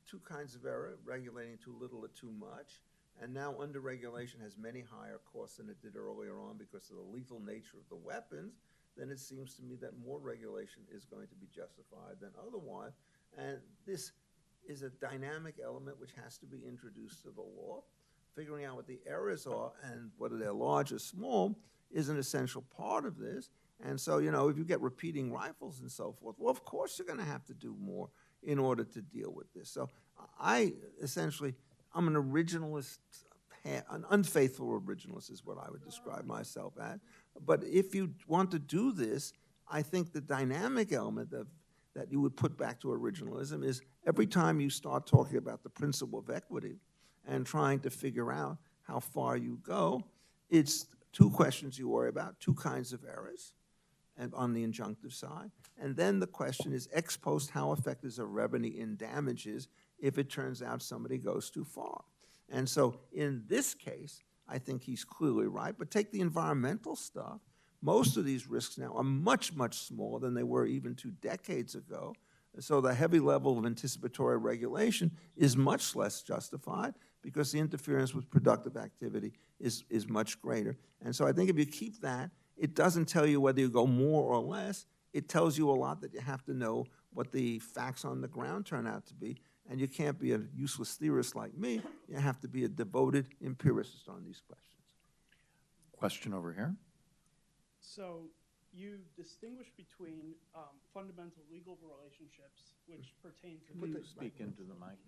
two kinds of error, regulating too little or too much, and now under-regulation has many higher costs than it did earlier on because of the lethal nature of the weapons, then it seems to me that more regulation is going to be justified than otherwise. And this is a dynamic element which has to be introduced to the law. Figuring out what the errors are and whether they're large or small is an essential part of this. And so, you know, if you get repeating rifles and so forth, well, of course you're going to have to do more in order to deal with this. So I'm an originalist, an unfaithful originalist is what I would describe myself as. But if you want to do this, I think the dynamic element that you would put back to originalism is every time you start talking about the principle of equity and trying to figure out how far you go, it's two questions you worry about, two kinds of errors and on the injunctive side. And then the question is ex post, how effective is a remedy in damages if it turns out somebody goes too far? And so in this case, I think he's clearly right. But take the environmental stuff. Most of these risks now are much, much smaller than they were even 2 decades ago. So the heavy level of anticipatory regulation is much less justified because the interference with productive activity is much greater. And so I think if you keep that, it doesn't tell you whether you go more or less. It tells you a lot that you have to know what the facts on the ground turn out to be. And you can't be a useless theorist like me. You have to be a devoted empiricist on these questions. Question over here. So you distinguish between fundamental legal relationships, which pertain to Speak into the mic.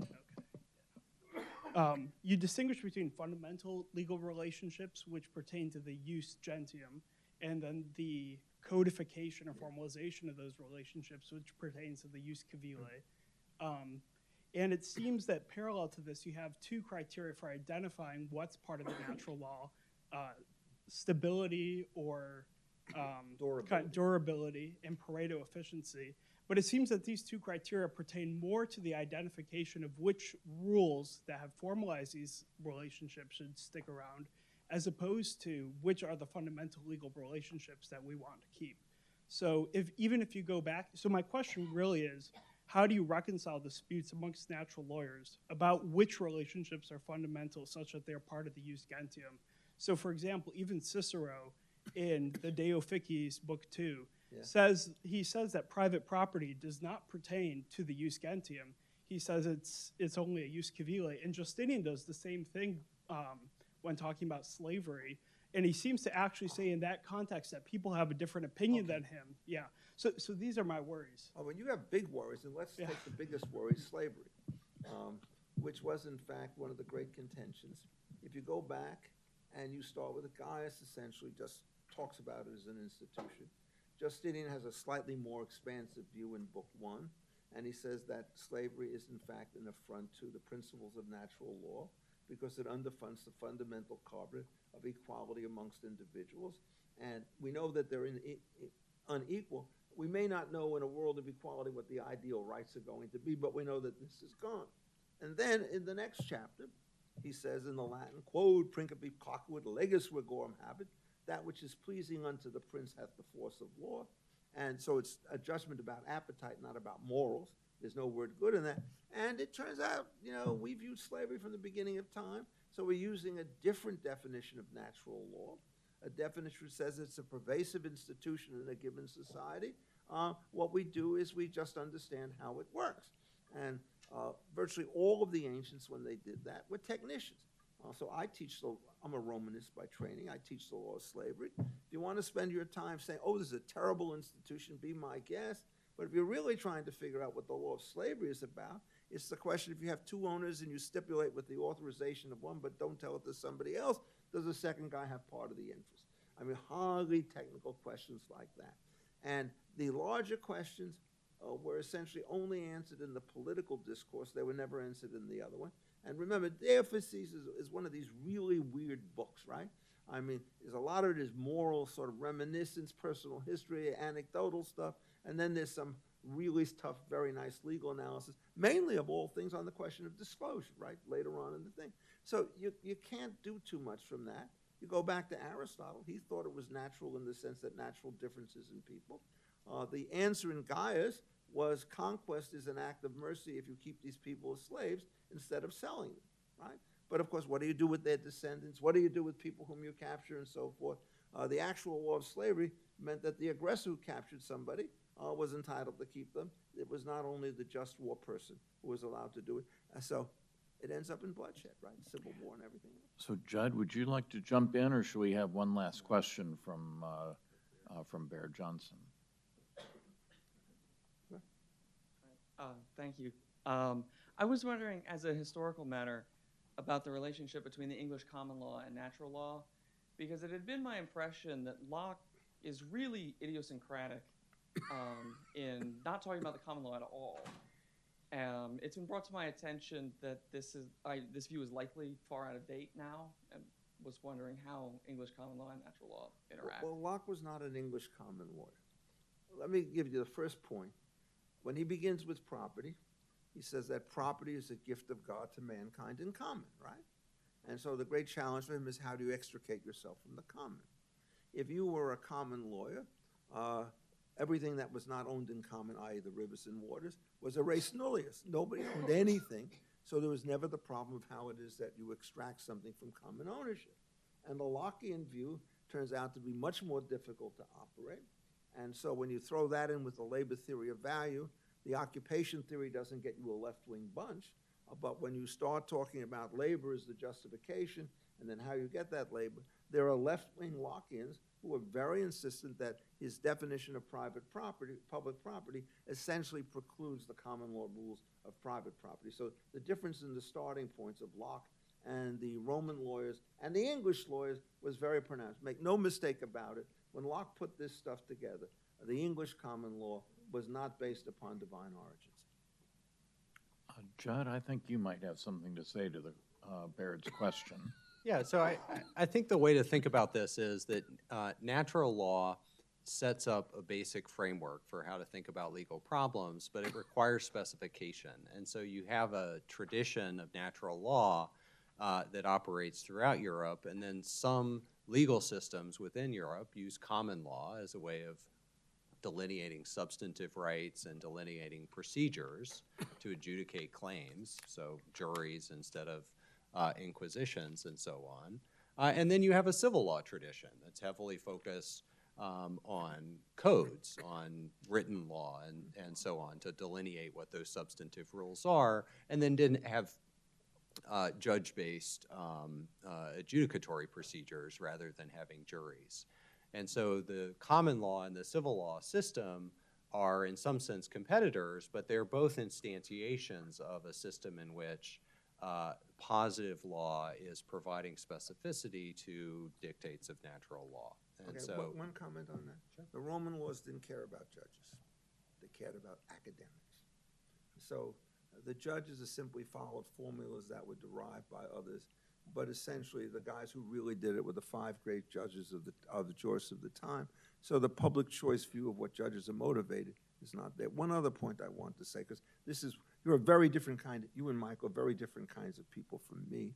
Okay. You distinguish between fundamental legal relationships, which pertain to the jus gentium, and then the codification or formalization of those relationships, which pertains to the jus civile. And it seems that parallel to this, you have 2 criteria for identifying what's part of the natural law, stability or durability and Pareto efficiency. But it seems that these 2 criteria pertain more to the identification of which rules that have formalized these relationships should stick around, as opposed to which are the fundamental legal relationships that we want to keep. So even if you go back, so my question really is, how do you reconcile disputes amongst natural lawyers about which relationships are fundamental such that they're part of the jus gentium? So for example, even Cicero in the De Officiis, Book 2, says that private property does not pertain to the jus gentium. He says it's only a jus civile. And Justinian does the same thing when talking about slavery. And he seems to actually say in that context that people have a different opinion than him. Yeah. So these are my worries. Oh, well, you have big worries, and let's take the biggest worry, slavery, which was, in fact, one of the great contentions. If you go back and you start with Gaius, essentially just talks about it as an institution. Justinian has a slightly more expansive view in Book 1, and he says that slavery is, in fact, an affront to the principles of natural law because it underfunds the fundamental covenant of equality amongst individuals. And we know that they're unequal. We may not know in a world of equality what the ideal rights are going to be, but we know that this is gone. And then in the next chapter, he says in the Latin, quod principi placuit legis regorum habet, that which is pleasing unto the prince hath the force of law. And so it's a judgment about appetite, not about morals. There's no word good in that. And it turns out, we viewed slavery from the beginning of time, so we're using a different definition of natural law, a definition which says it's a pervasive institution in a given society. What we do is we just understand how it works. And virtually all of the ancients, when they did that, were technicians. So I'm a Romanist by training. I teach the law of slavery. If you want to spend your time saying, oh, this is a terrible institution, be my guest. But if you're really trying to figure out what the law of slavery is about, it's the question, if you have two owners and you stipulate with the authorization of one but don't tell it to somebody else, does the second guy have part of the interest? I mean, highly technical questions like that. And the larger questions were essentially only answered in the political discourse. They were never answered in the other one. And remember, Theophytes is one of these really weird books, right? I mean, there's a lot of it is moral, sort of reminiscence, personal history, anecdotal stuff, and then there's some really tough, very nice legal analysis, mainly of all things on the question of disclosure, right, later on in the thing. So you can't do too much from that. You go back to Aristotle. He thought it was natural in the sense that natural differences in people. The answer in Gaius was conquest is an act of mercy if you keep these people as slaves instead of selling them, right? But of course, what do you do with their descendants? What do you do with people whom you capture and so forth? The actual law of slavery meant that the aggressor who captured somebody was entitled to keep them. It was not only the just war person who was allowed to do it. So it ends up in bloodshed, right? Civil war and everything else. So, Jud, would you like to jump in, or should we have one last question from Bear Johnson? Thank you. I was wondering, as a historical matter, about the relationship between the English common law and natural law, because it had been my impression that Locke is really idiosyncratic in not talking about the common law at all. It's been brought to my attention that this view is likely far out of date now, and was wondering how English common law and natural law interact. Well, Locke was not an English common lawyer. Let me give you the first point. When he begins with property, he says that property is a gift of God to mankind in common, right? And so the great challenge for him is, how do you extricate yourself from the common? If you were a common lawyer, everything that was not owned in common, i.e. the rivers and waters, was a res nullius. Nobody owned anything, so there was never the problem of how it is that you extract something from common ownership. And the Lockean view turns out to be much more difficult to operate. And so when you throw that in with the labor theory of value, the occupation theory doesn't get you a left-wing bunch. But when you start talking about labor as the justification, and then how you get that labor, there are left-wing Lockeans who are very insistent that his definition of private property, public property, essentially precludes the common law rules of private property. So the difference in the starting points of Locke and the Roman lawyers and the English lawyers was very pronounced. Make no mistake about it. When Locke put this stuff together, the English common law was not based upon divine origins. Jud, I think you might have something to say to the Baird's question. Yeah, so I think the way to think about this is that natural law sets up a basic framework for how to think about legal problems, but it requires specification. And so you have a tradition of natural law that operates throughout Europe, and then some legal systems within Europe use common law as a way of delineating substantive rights and delineating procedures to adjudicate claims, so juries instead of inquisitions and so on. And then you have a civil law tradition that's heavily focused on codes, on written law and so on, to delineate what those substantive rules are, and then didn't have judge-based adjudicatory procedures rather than having juries. And so the common law and the civil law system are in some sense competitors, but they're both instantiations of a system in which positive law is providing specificity to dictates of natural law. And Okay, so, one comment on that. Sure. The Roman laws didn't care about judges. They cared about academics. So the judges simply followed formulas that were derived by others, but essentially the guys who really did it were the 5 great judges of the jurists of the time. So the public choice view of what judges are motivated is not there. One other point I want to say, because you're a very different kind, you and Michael are very different kinds of people from me,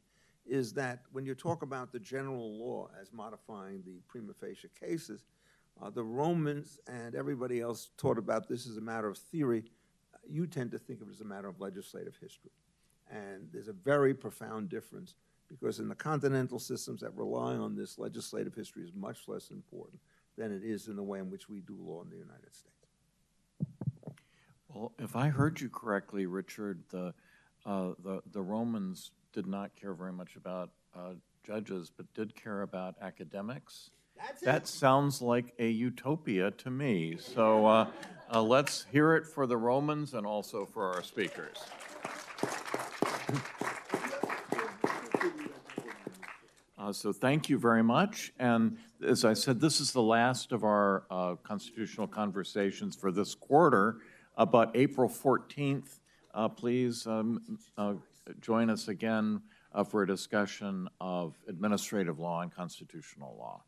is that when you talk about the general law as modifying the prima facie cases, the Romans and everybody else taught about this as a matter of theory. You tend to think of it as a matter of legislative history. And there's a very profound difference, because in the continental systems that rely on this, legislative history is much less important than it is in the way in which we do law in the United States. Well, if I heard you correctly, Richard, the Romans did not care very much about judges, but did care about academics. That sounds like a utopia to me. So let's hear it for the Romans and also for our speakers. So thank you very much. And as I said, this is the last of our constitutional conversations for this quarter. But April 14th, please join us again for a discussion of administrative law and constitutional law.